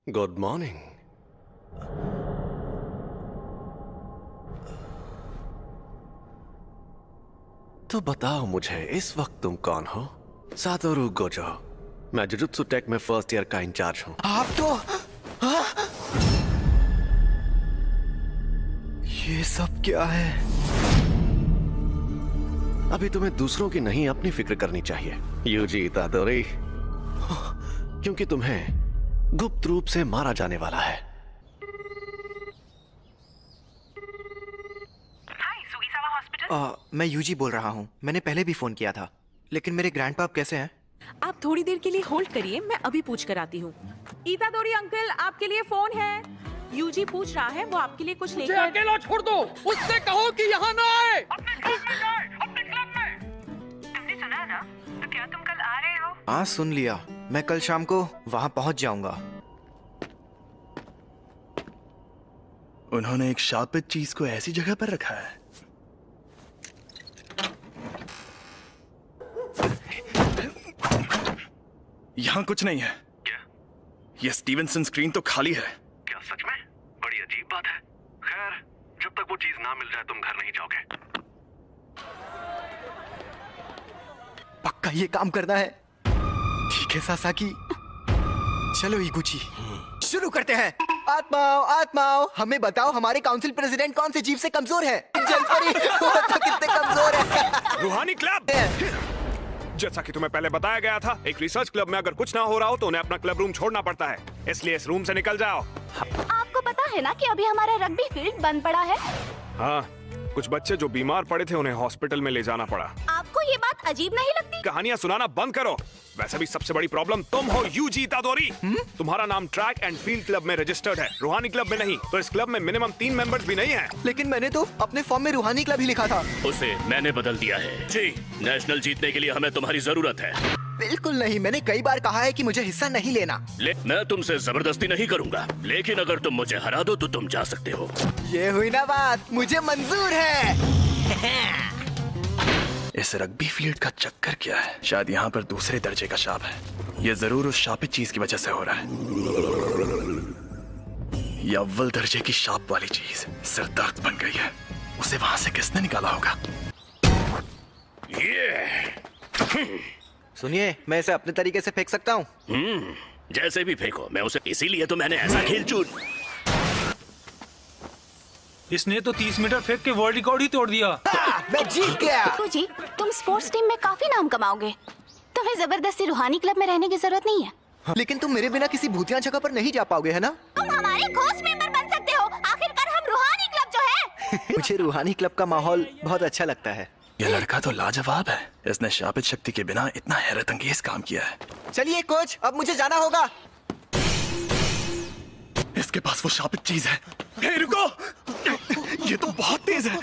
Good morning. तो बताओ मुझे, इस वक्त तुम कौन हो? Satoru Gojo. मैं जुजुत्सु टेक में फर्स्ट ईयर का इंचार्ज हूं। आप तो ये सब क्या है? अभी तुम्हें दूसरों की नहीं, अपनी फिक्र करनी चाहिए यूजी इतादोरी, क्योंकि तुम्हें गुप्त रूप से मारा जाने वाला है। मैं यूजी बोल रहा हूँ। मैंने पहले भी फोन किया था, लेकिन मेरे ग्रैंडपाप कैसे हैं? आप थोड़ी देर के लिए होल्ड करिए, मैं अभी पूछ कर आती हूँ। इतादोरी अंकल, आपके लिए फोन है। यूजी पूछ रहा है, वो आपके लिए कुछ लेकर। अकेला छोड़ दो, उससे कहो कि यहाँ ना आए। अपने क्लब में जाए, अपने क्लब में। तुमने सुना ना? तो क्या तुम कल आ रहे हो? हाँ, सुन लिया। मैं कल शाम को वहाँ पहुँच जाऊंगा। उन्होंने एक शापित चीज को ऐसी जगह पर रखा है। यहाँ कुछ नहीं है। क्या? ये स्टीवनसन स्क्रीन तो खाली है। क्या सच में? बड़ी अजीब बात है। खैर, जब तक वो चीज ना मिल जाए तुम घर नहीं जाओगे। पक्का ये काम करना है। ठीक है सासाकी, चलो इगुची, शुरू करते हैं। आत्माओं आत्माओं, हमें बताओ हमारे काउंसिल प्रेसिडेंट कौन से जीव से कमजोर है? जलपरी वो तो कितने कमजोर है। रूहानी क्लब। जैसा कि तुम्हें पहले बताया गया था, एक रिसर्च क्लब में अगर कुछ ना हो रहा हो तो उन्हें अपना क्लब रूम छोड़ना पड़ता है, इसलिए इस रूम से निकल जाओ। आपको पता है ना कि अभी हमारा रग्बी फील्ड बंद पड़ा है। हाँ, कुछ बच्चे जो बीमार पड़े थे उन्हें हॉस्पिटल में ले जाना पड़ा। आपको ये बात अजीब नहीं लगती? कहानियां सुनाना बंद करो। वैसे भी सबसे बड़ी प्रॉब्लम तुम हो यूजी इतादोरी। तुम्हारा नाम ट्रैक एंड फील्ड क्लब में रजिस्टर्ड है, रूहानी क्लब में नहीं। तो इस क्लब में मिनिमम 3 मेंबर्स भी नहीं है। लेकिन मैंने तो अपने फॉर्म में रूहानी क्लब ही लिखा था। उसे मैंने बदल दिया है। जी, नेशनल जीतने के लिए हमें तुम्हारी जरूरत है। बिल्कुल नहीं, मैंने कई बार कहा है कि मुझे हिस्सा नहीं लेना। मैं तुमसे जबरदस्ती नहीं करूंगा, लेकिन अगर तुम मुझे हरा दो तो तुम जा सकते हो। ये हुई ना बात, मुझे मंजूर है। इस रग्बी फील्ड का चक्कर क्या है? शायद यहाँ पर दूसरे दर्जे का शाप है। ये जरूर उस शापित चीज की वजह से हो रहा है। ये अव्वल दर्जे की शाप वाली चीज सिर दर्द बन गई है। उसे वहां से किसने निकाला होगा? सुनिए, मैं इसे अपने तरीके से फेंक सकता हूँ। जैसे भी फेंको, मैं उसे इसीलिए तो मैंने ऐसा खेल चुन। इसने तो 30 मीटर फेंक के वर्ल्ड रिकॉर्ड ही तोड़ दिया। मैं जीत गया। जी, तुम स्पोर्ट्स टीम में काफी नाम कमाओगे। तुम्हें जबरदस्ती रूहानी क्लब में रहने की जरूरत नहीं है। लेकिन तुम मेरे बिना किसी भूतिया जगह पर नहीं जा पाओगे, है ना? तुम हमारे घोस्ट मेंबर बन सकते हो। आखिरकार हम रूहानी क्लब जो है। मुझे रूहानी क्लब का माहौल बहुत अच्छा लगता है। ये लड़का तो लाजवाब है। इसने शापित शक्ति के बिना इतना हैरत अंगेज काम किया है। चलिए कोच, अब मुझे जाना होगा। इसके पास वो शापित चीज है। हे रुको, ये तो बहुत तेज है।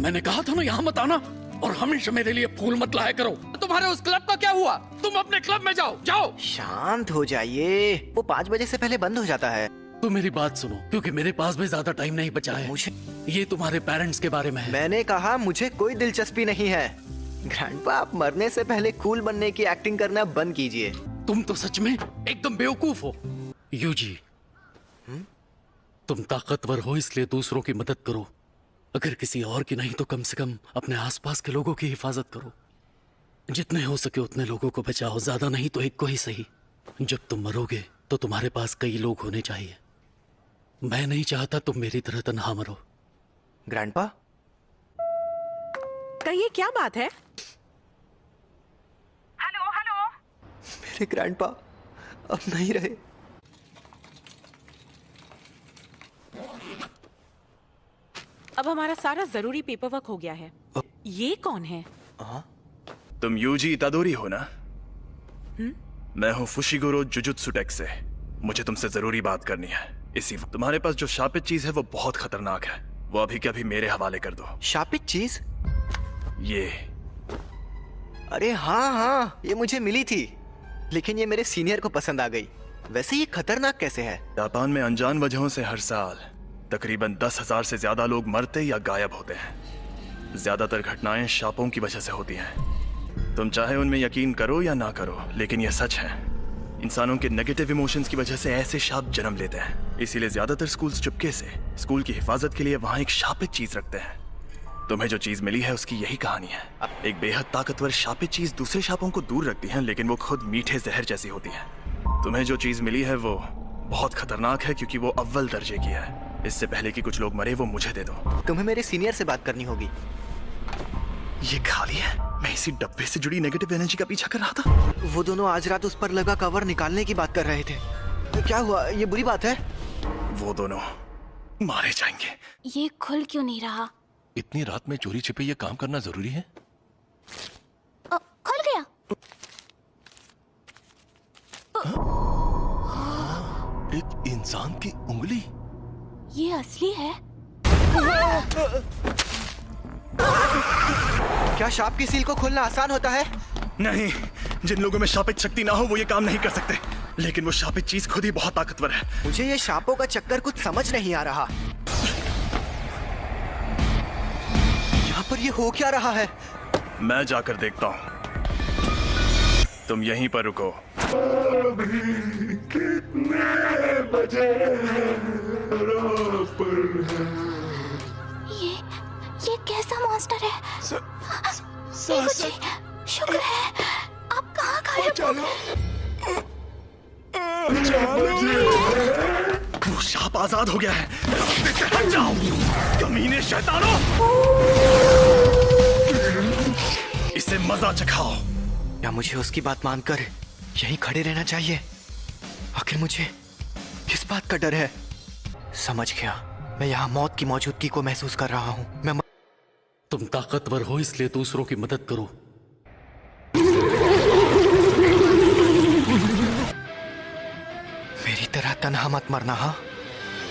मैंने कहा था ना यहाँ मत आना, और हमेशा मेरे लिए फूल मत लाया करो। तुम्हारे उस क्लब का क्या हुआ? तुम अपने क्लब में जाओ, जाओ। शांत हो जाइए, वो 5 बजे से पहले बंद हो जाता है। तो मेरी बात सुनो, क्योंकि मेरे पास भी ज्यादा टाइम नहीं बचा है। मुझे ये तुम्हारे पेरेंट्स के बारे में है। मैंने कहा मुझे कोई दिलचस्पी नहीं है। ग्रैंडपा, आप मरने से पहले कूल बनने की एक्टिंग करना बंद कीजिए। तुम तो सच में एकदम बेवकूफ हो। यूजी, तुम ताकतवर हो इसलिए दूसरों की मदद करो। अगर किसी और की नहीं तो कम से कम अपने आसपास के लोगों की हिफाजत करो। जितने हो सके उतने लोगों को बचाओ, ज्यादा नहीं तो एक को ही सही। जब तुम मरोगे तो तुम्हारे पास कई लोग होने चाहिए। मैं नहीं चाहता तुम मेरी तरह तन्हा मरो। ग्रैंडपा, कहिए, क्या बात है? Hello hello. मेरे ग्रैंडपा अब नहीं रहे। अब हमारा सारा जरूरी पेपर वर्क हो गया है। ये कौन है? तुम यूजी इतादोरी हो ना? मैं हूँ फुशिगोरो जुजुत्सु टेक से। मुझे तुमसे जरूरी बात करनी है। इसी तुम्हारे पास जो शापित चीज है वो बहुत खतरनाक है। वो अभी के अभी मेरे हवाले कर दो। शापित चीज? ये। अरे हाँ हाँ, ये मुझे मिली थी, लेकिन ये मेरे सीनियर को पसंद आ गई। वैसे ये खतरनाक कैसे है? जापान में अनजान वजहों से हर साल तकरीबन 10,000 से ज्यादा लोग मरते या गायब होते हैं। ज्यादातर घटनाएं शापों की वजह से होती हैं। तुम चाहे उनमें यकीन करो या ना करो, लेकिन यह सच है। इंसानों के नेगेटिव इमोशंस की वजह से ऐसे शाप जन्म लेते हैं। इसीलिए ज्यादातर स्कूल्स चुपके से स्कूल की हिफाजत के लिए वहाँ एक शापित चीज रखते हैं। तुम्हें जो चीज मिली है उसकी यही कहानी है। एक बेहद ताकतवर शापित चीज दूसरे शापों को दूर रखती है, लेकिन वो खुद मीठे जहर जैसी होती है। तुम्हें जो चीज मिली है वो बहुत खतरनाक है, क्योंकि वो अव्वल दर्जे की है। इससे पहले कि कुछ लोग मरे, वो मुझे दे दो। तुम्हें मेरे सीनियर से बात करनी होगी। ये खाली है। मैं इसी डब्बे से जुड़ी नेगेटिव एनर्जी का पीछा कर रहा था। वो दोनों आज रात उस पर लगा कवर निकालने की बात कर रहे थे। क्या हुआ? ये बुरी बात है? वो दोनों मारे जाएंगे। ये खुल क्यों नहीं रहा? इतनी रात में चोरी छिपे ये काम करना जरूरी है? खुल गया। एक इंसान की उंगली। ये असली है? क्या शाप की सील को खोलना आसान होता है? नहीं, जिन लोगों में शापित शक्ति ना हो वो ये काम नहीं कर सकते। लेकिन वो शापित चीज खुद ही बहुत ताकतवर है। मुझे ये शापों का चक्कर कुछ समझ नहीं आ रहा। यहाँ पर ये हो क्या रहा है? मैं जाकर देखता हूँ। तुम यहीं पर रुको। कितने बजे? ये कैसा मॉन्स्टर है? जी, शुक्र है आप कहाँ गायब हो गए? वो शाप आजाद हो गया है। रास्ते से हट जाओ, कमीने शैतानों। इसे मजा चखाओ। या मुझे उसकी बात मानकर यहीं खड़े रहना चाहिए? आखिर मुझे किस बात का डर है? समझ गया। मैं यहाँ मौत की मौजूदगी को महसूस कर रहा हूँ। तुम ताकतवर हो इसलिए दूसरों की मदद करो। मेरी तरह तन्हा मत मरना। हाँ,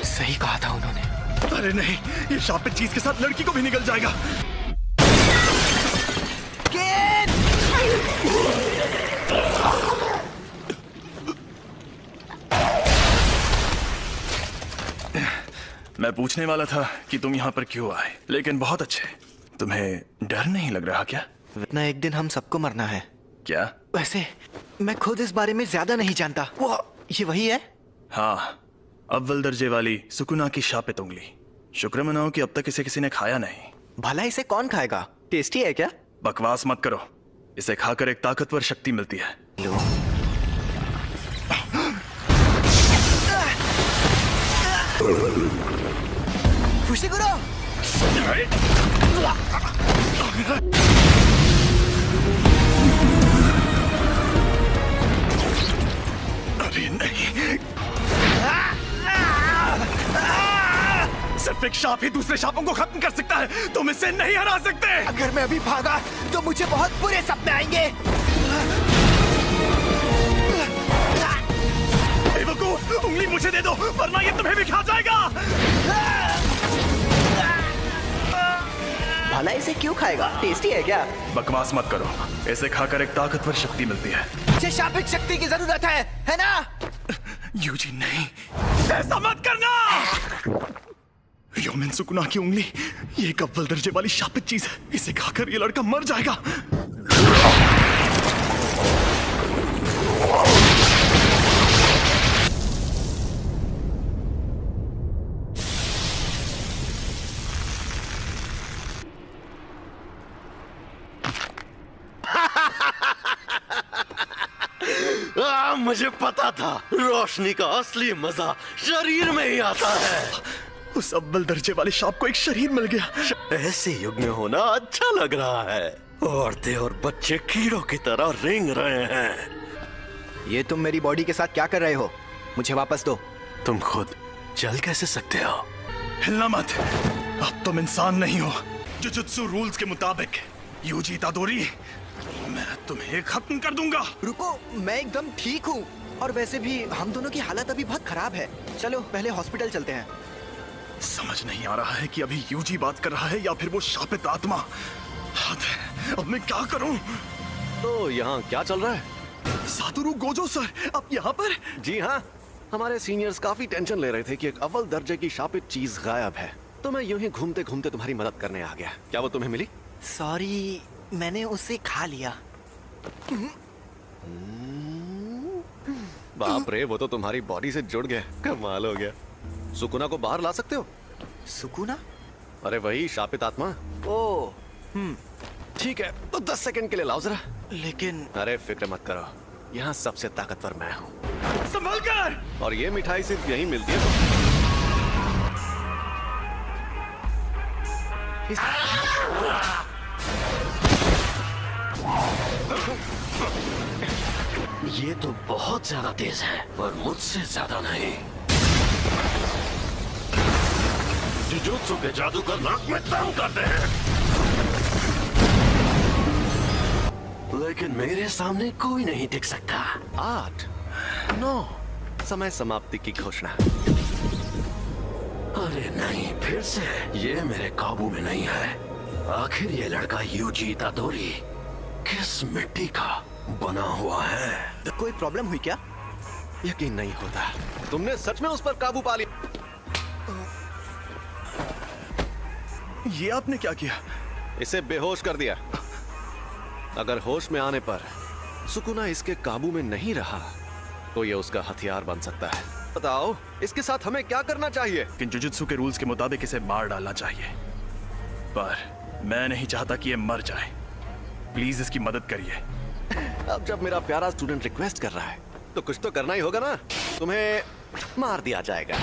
सही कहा था उन्होंने। अरे नहीं, ये शापित चीज के साथ लड़की को भी निकल जाएगा। मैं पूछने वाला था कि तुम यहाँ पर क्यों आए, लेकिन बहुत अच्छे। तुम्हें डर नहीं लग रहा क्या? इतना एक दिन हम सबको मरना है। क्या? वैसे मैं खुद इस बारे में ज्यादा नहीं जानता। वो ये वही है? हाँ, अव्वल दर्जे वाली सुकुना की शापित उंगली। शुक्र मनाओ कि अब तक इसे किसी ने खाया नहीं। भला इसे कौन खाएगा? टेस्टी है क्या? बकवास मत करो। इसे खाकर एक ताकतवर शक्ति मिलती है। लो। फुशिगुरो! अरे नहीं, सिर्फ एक शाप ही दूसरे शापों को खत्म कर सकता है। तुम इसे नहीं हरा सकते। अगर मैं अभी भागा तो मुझे बहुत बुरे सपने आएंगे। बेवकूफ, उंगली मुझे दे दो वरना ये तुम्हें भी खा जाएगा। भला इसे क्यों खाएगा? टेस्टी है क्या? बकवास मत करो। इसे खाकर एक ताकतवर शक्ति मिलती है। मुझे शापित शक्ति की जरूरत है ना? यूजी नहीं, ऐसा मत करना। योमिन सुकुना की उंगली, ये एक अव्वल दर्जे वाली शापित चीज है। इसे खाकर ये लड़का मर जाएगा। मुझे पता था रोशनी का असली मजा शरीर में ही आता है। उस अव्वल दर्जे वाले शाप को एक शरीर मिल गया। ऐसे युग में होना अच्छा लग रहा है। औरतें और बच्चे कीड़ों की तरह रेंग रहे हैं। ये तुम मेरी बॉडी के साथ क्या कर रहे हो? मुझे वापस दो। तुम खुद चल कैसे सकते हो? हिलना मत। अब तुम इंसान नहीं हो। जुजुत्सु रूल्स के मुताबिक यूजी इतादोरी, मैं तुम्हें खत्म कर दूंगा। रुको, मैं एकदम ठीक हूँ। और वैसे भी हम दोनों की हालत अभी बहुत खराब है। चलो पहले हॉस्पिटल चलते हैं। समझ नहीं आ रहा है कि अभी यूजी बात कर रहा है या फिर वो शापित आत्मा। हद है, अब मैं क्या करूं? तो यहाँ क्या चल रहा है? सातोरु गोजो सर, आप यहाँ पर? जी हाँ, हमारे सीनियर्स काफी टेंशन ले रहे थे कि एक अव्वल दर्जे की शापित चीज गायब है। तो मैं यूं ही घूमते घूमते तुम्हारी मदद करने आ गया। क्या वो तुम्हें मिली? सॉरी, मैंने उसे खा लिया। बाप रे, वो तो तुम्हारी बॉडी से जुड़ गया। कमाल हो गया। सुकुना को बाहर ला सकते हो? सुकुना? अरे वही शापित आत्मा। ओ, ठीक है, तो 10 सेकंड के लिए लाओ जरा। लेकिन अरे फिक्र मत करो, यहाँ सबसे ताकतवर मैं हूँ। संभल कर! और ये मिठाई सिर्फ यहीं मिलती है। ये तो बहुत ज्यादा तेज है, पर मुझसे ज्यादा नहीं। जुजुत्सु के जादूगर नाक में दम करते हैं, लेकिन मेरे सामने कोई नहीं टिक सकता। 8, 9, समय समाप्ति की घोषणा। अरे नहीं, फिर से ये मेरे काबू में नहीं है। आखिर ये लड़का यूजी इतादोरी किस मिट्टी का बना हुआ है? तो कोई प्रॉब्लम हुई क्या? यकीन नहीं होता, तुमने सच में उस पर काबू पा लिया। ये आपने क्या किया? इसे बेहोश कर दिया। अगर होश में आने पर सुकुना इसके काबू में नहीं रहा तो ये उसका हथियार बन सकता है। बताओ, इसके साथ हमें क्या करना चाहिए? कि जुजुत्सु के रूल्स के मुताबिक इसे मार डालना चाहिए, पर मैं नहीं चाहता कि ये मर जाए। प्लीज इसकी मदद करिए। अब जब मेरा प्यारा स्टूडेंट रिक्वेस्ट कर रहा है तो कुछ तो करना ही होगा ना। तुम्हें मार दिया जाएगा।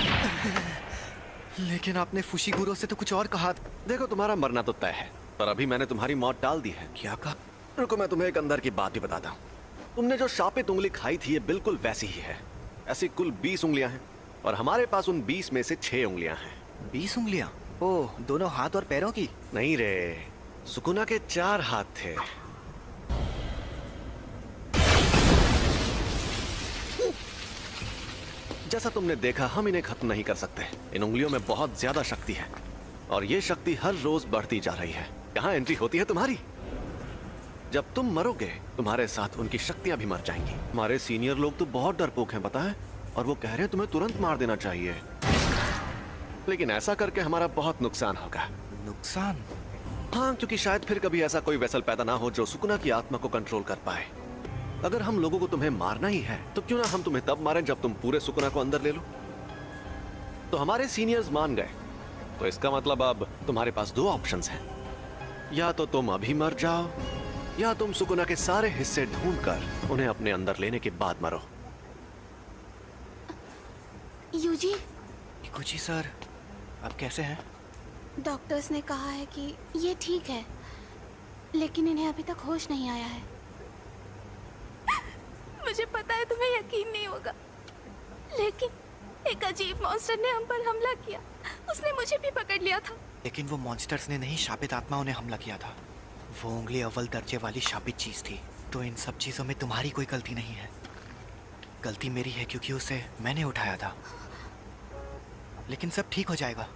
लेकिन आपने फुशिगुरो से तो कुछ और कहा। देखो, तुम्हारा मरना तो तय है, पर अभी मैंने तुम्हारी मौत टाल दी है। क्या कहा? रुको, मैं तुम्हें एक अंदर की बात भी बताता हूँ। तुमने जो शापित उंगली खाई थी, ये बिल्कुल वैसी ही है। ऐसी कुल 20 उंगलियां हैं और हमारे पास उन 20 में से 6 उंगलियां हैं। 20 उंगलियां? ओह, दोनों हाथ और पैरों की? नहीं रे, सुकुना के 4 हाथ थे। जैसा तुमने देखा, हम इन्हें खत्म नहीं कर सकते। इन उंगलियों में बहुत ज्यादा शक्ति है और ये शक्ति हर रोज बढ़ती जा रही है। यहाँ एंट्री होती है तुम्हारी। जब तुम मरोगे, तुम्हारे साथ उनकी शक्तियां भी मर जाएंगी। हमारे सीनियर लोग तो बहुत डरपोक हैं, पता है, और वो कह रहे हैं तुम्हें तुरंत मार देना चाहिए। लेकिन ऐसा करके हमारा बहुत नुकसान होगा। नुकसान? हाँ, क्योंकि शायद फिर कभी ऐसा कोई वेसल पैदा ना हो जो सुकुना की आत्मा को कंट्रोल कर पाए। अगर हम लोगों को तुम्हें मारना ही है तो क्यों ना हम तुम्हें तब मारें जब तुम पूरे सुकुना को अंदर ले लो। तो हमारे सीनियर्स मान गए, तो इसका मतलब अब तुम्हारे पास 2 ऑप्शंस हैं। या तो तुम अभी मर जाओ, या तुम सुकुना के सारे हिस्से ढूंढकर उन्हें अपने अंदर लेने के बाद मरो। यूजी, कुची सर, आप कैसे हैं? डॉक्टर्स ने कहा है कि ये ठीक है, लेकिन इन्हें अभी तक होश नहीं आया है। मुझे पता है तुम्हें यकीन नहीं होगा, लेकिन एक अजीब मॉन्स्टर ने हम पर हमला किया। उसने मुझे भी पकड़ लिया था। लेकिन वो मॉन्स्टर्स ने नहीं, शापित आत्माओं ने हमला किया था। वो उंगली अव्वल दर्जे वाली शापित चीज थी। तो इन सब चीजों में तुम्हारी कोई गलती नहीं है। गलती मेरी है क्योंकि उसे मैंने उठाया था। लेकिन सब ठीक हो जाएगा।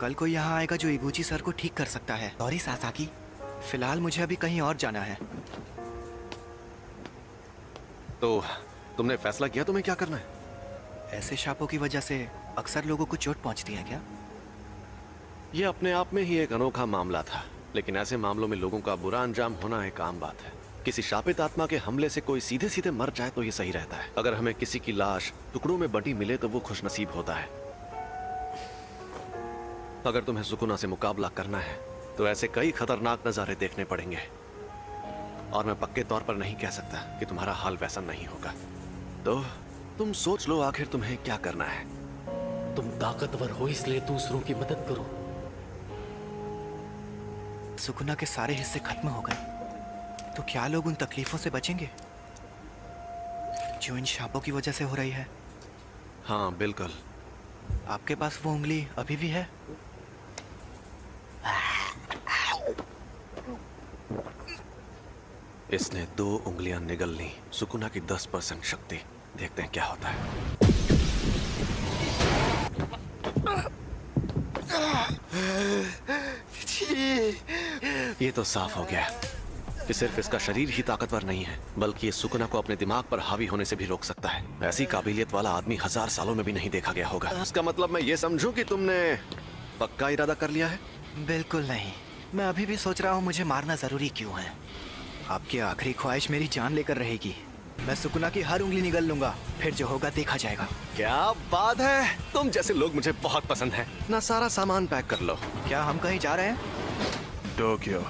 कल कोई यहाँ आएगा जो इगुची सर को ठीक कर सकता है। सॉरी सासाकी, फिलहाल मुझे अभी कहीं और जाना है। तो तुमने फैसला किया तुम्हें क्या करना है? ऐसे शापों की वजह से अक्सर लोगों को चोट पहुंचती है क्या? यह अपने आप में ही एक अनोखा मामला था, लेकिन ऐसे मामलों में लोगों का बुरा अंजाम होना एक आम बात है। किसी शापित आत्मा के हमले से कोई सीधे सीधे मर जाए तो ये सही रहता है। अगर हमें किसी की लाश टुकड़ों में बंटी मिले तो वो खुशनसीब होता है। अगर तुम्हें सुकुना से मुकाबला करना है तो ऐसे कई खतरनाक नजारे देखने पड़ेंगे, और मैं पक्के तौर पर नहीं कह सकता कि तुम्हारा हाल वैसा नहीं होगा। तो तुम सोच लो आखिर तुम्हें क्या करना है। तुम ताकतवर हो इसलिए दूसरों की मदद करो। सुकुना के सारे हिस्से खत्म हो गए तो क्या लोग उन तकलीफों से बचेंगे जो इन शापों की वजह से हो रही है? हाँ बिल्कुल। आपके पास वो उंगली अभी भी है? इसने 2 उंगलियां निगल ली। सुकुना की 10% शक्ति। देखते हैं क्या होता है। ये तो साफ हो गया कि सिर्फ इसका शरीर ही ताकतवर नहीं है, बल्कि ये सुकुना को अपने दिमाग पर हावी होने से भी रोक सकता है। ऐसी काबिलियत वाला आदमी 1000 सालों में भी नहीं देखा गया होगा। इसका मतलब मैं ये समझूं कि तुमने पक्का इरादा कर लिया है? बिल्कुल नहीं। मैं अभी भी सोच रहा हूँ मुझे मारना जरूरी क्यों है। आपकी आखिरी ख्वाहिश मेरी जान लेकर रहेगी। मैं सुकुना की हर उंगली निगल लूंगा, फिर जो होगा देखा जाएगा। क्या बात है, तुम जैसे लोग मुझे बहुत पसंद हैं। ना सारा सामान पैक कर लो। क्या हम कहीं जा रहे हैं? टोक्यो।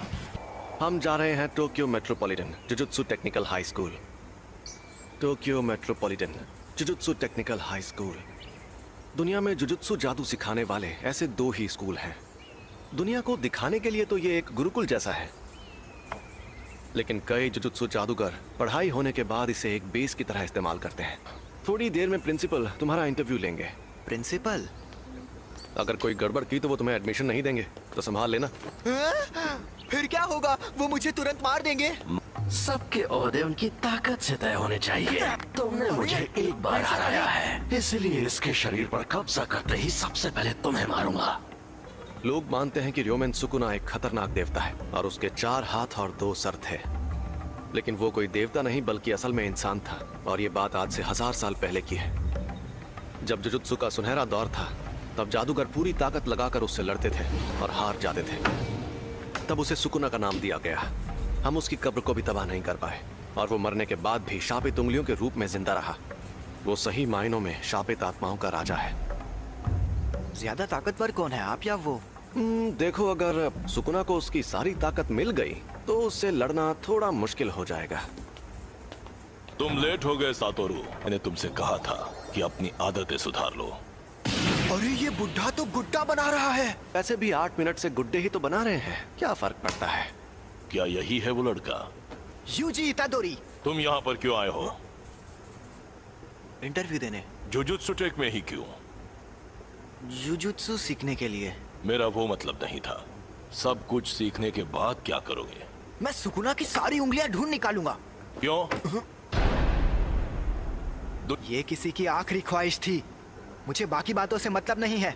हम जा रहे हैं Tokyo metropolitan jujutsu technical high school. Tokyo metropolitan jujutsu technical high school. दुनिया में जुजुत्सु जादू सिखाने वाले ऐसे 2 ही स्कूल हैं। दुनिया को दिखाने के लिए तो ये एक गुरुकुल जैसा है, लेकिन कई जुजुत्सु जादूगर पढ़ाई होने के बाद इसे एक बेस की तरह इस्तेमाल करते हैं। थोड़ी देर में प्रिंसिपल तुम्हारा इंटरव्यू लेंगे। प्रिंसिपल? अगर कोई गड़बड़ की तो वो तुम्हें एडमिशन नहीं देंगे, तो संभाल लेना। फिर क्या होगा? वो मुझे तुरंत मार देंगे। सबके ओहदे उनकी ताकत से तय होने चाहिए। तुमने मुझे एक बार हराया है, इसलिए इसके शरीर पर कब्जा करते ही सबसे पहले तुम्हें मारूंगा। लोग मानते हैं कि र्योमेन सुकुना एक खतरनाक देवता है और उसके 4 हाथ और 2 सर थे, लेकिन वो कोई देवता नहीं बल्कि असल में इंसान था। और ये बात आज से 1000 साल पहले की है। जब जुजुत्सु का सुनहरा दौर था, तब जादूगर पूरी ताकत लगाकर उससे लड़ते थे और हार जाते थे। तब उसे सुकुना का नाम दिया गया। हम उसकी कब्र को भी तबाह नहीं कर पाए और वो मरने के बाद भी शापित उंगलियों के रूप में जिंदा रहा। वो सही मायनों में शापित आत्माओं का राजा है। ज्यादा ताकतवर कौन है, आप या वो? देखो, अगर सुकुना को उसकी सारी ताकत मिल गई तो उससे लड़ना थोड़ा मुश्किल हो जाएगा। तुम लेट हो गए सातोरू। मैंने तुमसे कहा था कि अपनी आदतें सुधार लो। अरे ये बुढ़ा तो गुड्डा बना रहा है। वैसे भी 8 मिनट से गुड्डे ही तो बना रहे हैं, क्या फर्क पड़ता है? क्या यही है वो लड़का? यूजी इतादोरी। तुम यहाँ पर क्यों आए हो? इंटरव्यू देने। जुजुत्सु टेक में ही क्यों? जुजुत्सु सीखने के लिए। मेरा वो मतलब नहीं था। सब कुछ सीखने के बाद क्या करोगे? मैं सुकुना की सारी उंगलियां ढूंढ निकालूंगा। क्यों? ये किसी की आखिरी ख्वाहिश थी, मुझे बाकी बातों से मतलब नहीं है।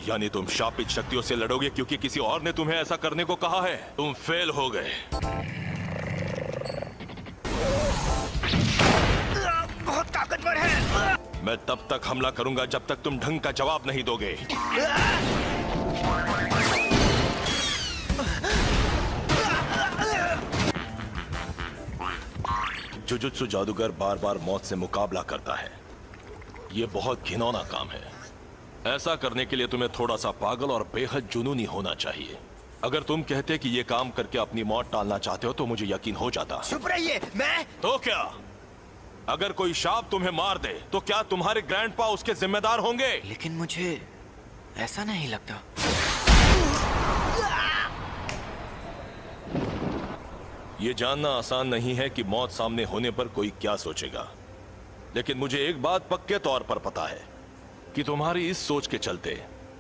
यानी तुम शापित शक्तियों से लड़ोगे क्योंकि किसी और ने तुम्हें ऐसा करने को कहा है? तुम फेल हो गए। बहुत ताकतवर है। मैं तब तक हमला करूंगा जब तक तुम ढंग का जवाब नहीं दोगे। जुजुत्सु जादूगर बार बार मौत से मुकाबला करता है। यह बहुत घिनौना काम है। ऐसा करने के लिए तुम्हें थोड़ा सा पागल और बेहद जुनूनी होना चाहिए। अगर तुम कहते कि ये काम करके अपनी मौत टालना चाहते हो तो मुझे यकीन हो जाता। चुप रहिए। मैं तो क्या? अगर कोई शाप तुम्हें मार दे तो क्या तुम्हारे ग्रैंडपा उसके जिम्मेदार होंगे? लेकिन मुझे ऐसा नहीं लगता। ये जानना आसान नहीं है कि मौत सामने होने पर कोई क्या सोचेगा, लेकिन मुझे एक बात पक्के तौर पर पता है कि तुम्हारी इस सोच के चलते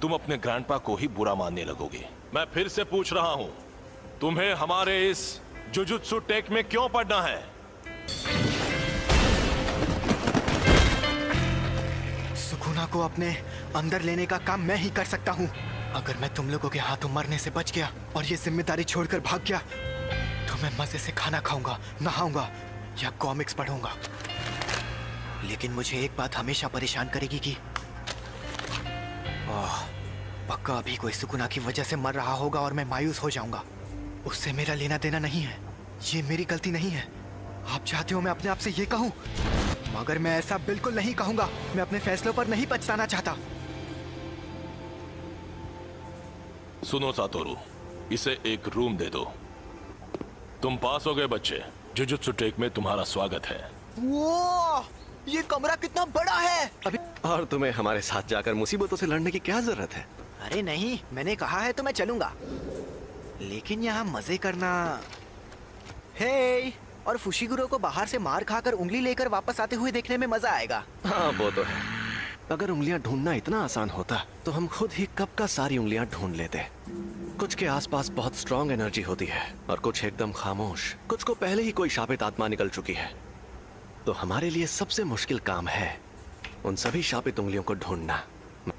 तुम अपने ग्रैंडपा को ही बुरा मानने लगोगे। मैं फिर से पूछ रहा हूं, तुम्हें हमारे इस जुजुत्सु टेक में क्यों पढ़ना है? सुकुना को अपने अंदर लेने का काम मैं ही कर सकता हूँ। अगर मैं तुम लोगों के हाथों मरने से बच गया और ये जिम्मेदारी छोड़कर भाग गया तो मैं मजे से खाना खाऊंगा, नहाऊंगा या कॉमिक्स पढ़ूंगा। लेकिन मुझे एक बात हमेशा परेशान करेगी कि पक्का अभी कोई सुकुना की वजह से मर रहा होगा और मैं मायूस हो जाऊंगा। उससे मेरा लेना देना नहीं है, ये मेरी गलती नहीं है। आप चाहते हो मैं अपने आप से ये कहूं, मगर मैं ऐसा बिल्कुल नहीं कहूंगा। मैं अपने फैसलों पर नहीं पछताना चाहता। सुनो सातोरू, इसे एक रूम दे दो। तुम पास हो गए बच्चे। जुजुत्सु टेक में तुम्हारा स्वागत है। वो ये कमरा कितना बड़ा है। अभी और तुम्हें हमारे साथ जाकर मुसीबतों से लड़ने की क्या जरूरत है? अरे नहीं, मैंने कहा है तो मैं चलूंगा, लेकिन यहाँ मजे करना। हे, और फुशिगुरो को बाहर से मार खाकर उंगली लेकर वापस आते हुए देखने में मजा आएगा। हाँ वो तो है। अगर उंगलियां ढूंढना इतना आसान होता तो हम खुद ही कब का सारी उंगलियां ढूंढ लेते। कुछ के आसपास बहुत स्ट्रॉन्ग एनर्जी होती है और कुछ एकदम खामोश। कुछ को पहले ही कोई शापित आत्मा निकल चुकी है। तो हमारे लिए सबसे मुश्किल काम है उन सभी शापित उंगलियों को ढूंढना।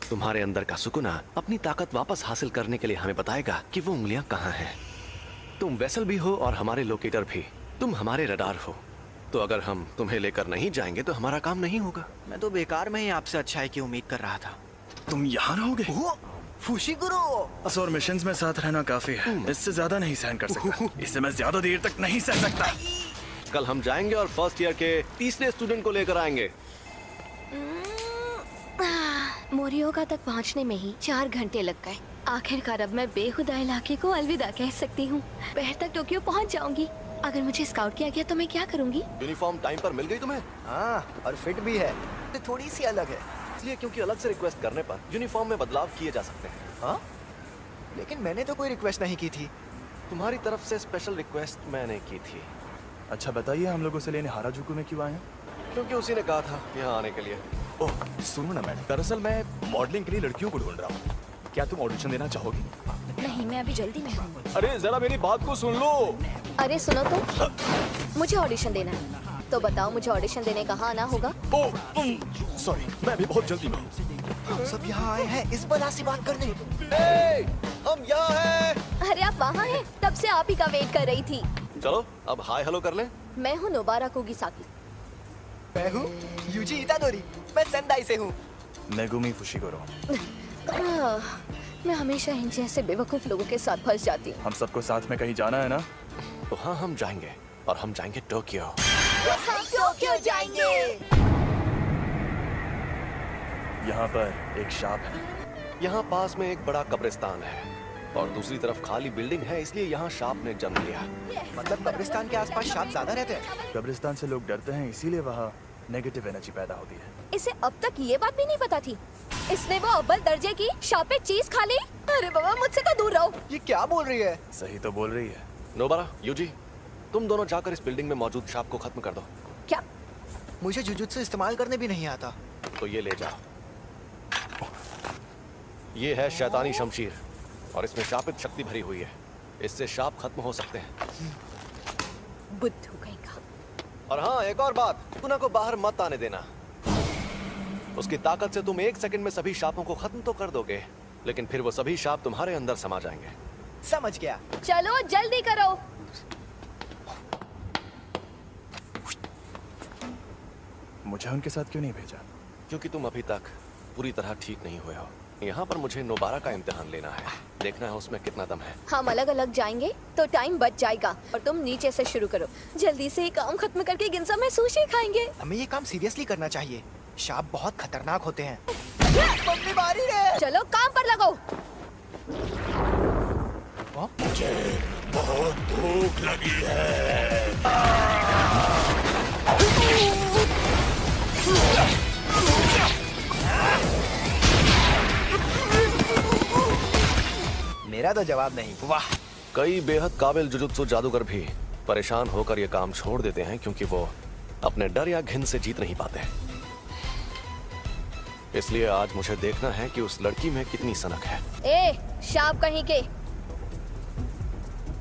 तुम्हारे अंदर का सुकुना अपनी ताकत वापस हासिल करने के लिए हमें बताएगा कि वो उंगलियां कहाँ हैं। तुम वेसल भी हो और हमारे लोकेटर भी। तुम हमारे रडार हो, तो अगर हम तुम्हें लेकर नहीं जाएंगे तो हमारा काम नहीं होगा। मैं तो बेकार में ही आपसे अच्छाई की उम्मीद कर रहा था। तुम यहाँ रहोगे? फुशिगुरु। और मिशंस में साथ रहना काफी है, इससे ज्यादा नहीं सहन कर सकता। इसे मैं ज्यादा देर तक नहीं सह सकता। कल हम जाएंगे और फर्स्ट ईयर के तीसरे स्टूडेंट को लेकर आएंगे। मोरियोगा तक पहुंचने में ही 4 घंटे लग गए। आखिरकार अब मैं बेखुदा इलाके को अलविदा कह सकती हूँ। दोपहर तक टोक्यो पहुंच जाऊंगी। अगर मुझे स्काउट किया गया तो मैं क्या करूंगी? यूनिफॉर्म टाइम पर मिल गई तुम्हें? हाँ, और फिट भी है, तो थोड़ी सी अलग है। इसलिए क्योंकि अलग से रिक्वेस्ट करने पर यूनिफॉर्म में बदलाव किए जा सकते हैं। हाँ, लेकिन मैंने तो कोई रिक्वेस्ट नहीं की थी। तुम्हारी तरफ से स्पेशल रिक्वेस्ट मैंने की थी। अच्छा बताइए, हम लोग उसे लेने हाराजुकु में क्यों आए हैं? क्योंकि उसी ने कहा था यहाँ आने के लिए। ओह सुनो ना मैडम, दरअसल मैं मॉडलिंग के लिए लड़कियों को ढूंढ रहा हूँ। क्या तुम ऑडिशन देना चाहोगी? नहीं, मैं अभी जल्दी में हूँ। अरे जरा मेरी बात को सुन लो। अरे सुनो तो, मुझे ऑडिशन देना है, तो बताओ मुझे ऑडिशन देने कहाँ आना होगा? ओह सॉरी, मैं भी बहुत जल्दी में हूँ। हम सब यहाँ आए हैं इस बला से बात करने। हम यहाँ हैं। अरे आप वहाँ हैं? तब से आप ही का वेट कर रही थी। चलो अब हाय हेलो कर लें। मैं हूँ नोबारा कोगिसाकी। मैं हूँ यूजी इतादोरी। मैं सेंदाई से हूँ। मेगुमी फुशिगुरु। मैं हमेशा इन जैसे बेवकूफ लोगों के साथ फंस जाती हूँ। हम सबको साथ में कहीं जाना है ना? तो हाँ, हम जाएंगे और हम जाएंगे टोक्यो। हम टोक्यो जाएंगे। यहाँ पर एक शॉप है। यहाँ पास में एक बड़ा कब्रिस्तान है और दूसरी तरफ खाली बिल्डिंग है, इसलिए यहाँ शाप ने जन्म लिया। मतलब कब्रिस्तान के आसपास शाप ज्यादा रहते हैं? कब्रिस्तान से लोग डरते हैं, इसीलिए वहाँ नेगेटिव एनर्जी पैदा होती है। इसे अब तक ये बात भी नहीं पता थी। इसने वो अव्वल दर्जे की शापे चीज खा ली। अरे बाबा, मुझसे तो दूर रहो। ये क्या बोल रही है? सही तो बोल रही है। नोबारा, यूजी, तुम दोनों जाकर इस बिल्डिंग में मौजूद शाप को खत्म कर दो। क्या? मुझे जुजुत्सु इस्तेमाल करने भी नहीं आता। तो ये ले जाओ। ये है शैतानी शमशीर और इसमें शापित शक्ति भरी हुई है। इससे शाप खत्म हो सकते हैं। बुद्धू कहीं का। और हाँ, एक और बात, तुना को बाहर मत आने देना। उसकी ताकत से तुम 1 सेकंड में सभी शापों को खत्म तो कर दोगे, लेकिन फिर वो सभी शाप तुम्हारे अंदर समा जाएंगे। समझ गया। चलो जल्दी करो। मुझे उनके साथ क्यों नहीं भेजा? क्योंकि तुम अभी तक पूरी तरह ठीक नहीं हुए हो। यहाँ पर मुझे नोबारा का इम्तिहान लेना है, देखना है उसमें कितना दम है। हम अलग अलग जाएंगे तो टाइम बच जाएगा और तुम नीचे से शुरू करो। जल्दी से काम खत्म करके गिनजा में सुशी खाएंगे। हमें ये काम सीरियसली करना चाहिए। शाप बहुत खतरनाक होते हैं। मम्मी मारी रे। चलो काम पर लगो। मुझे बहुत भूख लगी है। मेरा तो जवाब नहीं। वाह। कई बेहद काबिल जुजुत्सु जादूगर भी परेशान होकर ये काम छोड़ देते हैं क्योंकि वो अपने डर या घिन से जीत नहीं पाते। इसलिए आज मुझे देखना है कि उस लड़की में कितनी सनक है। ए, शाप कहीं के।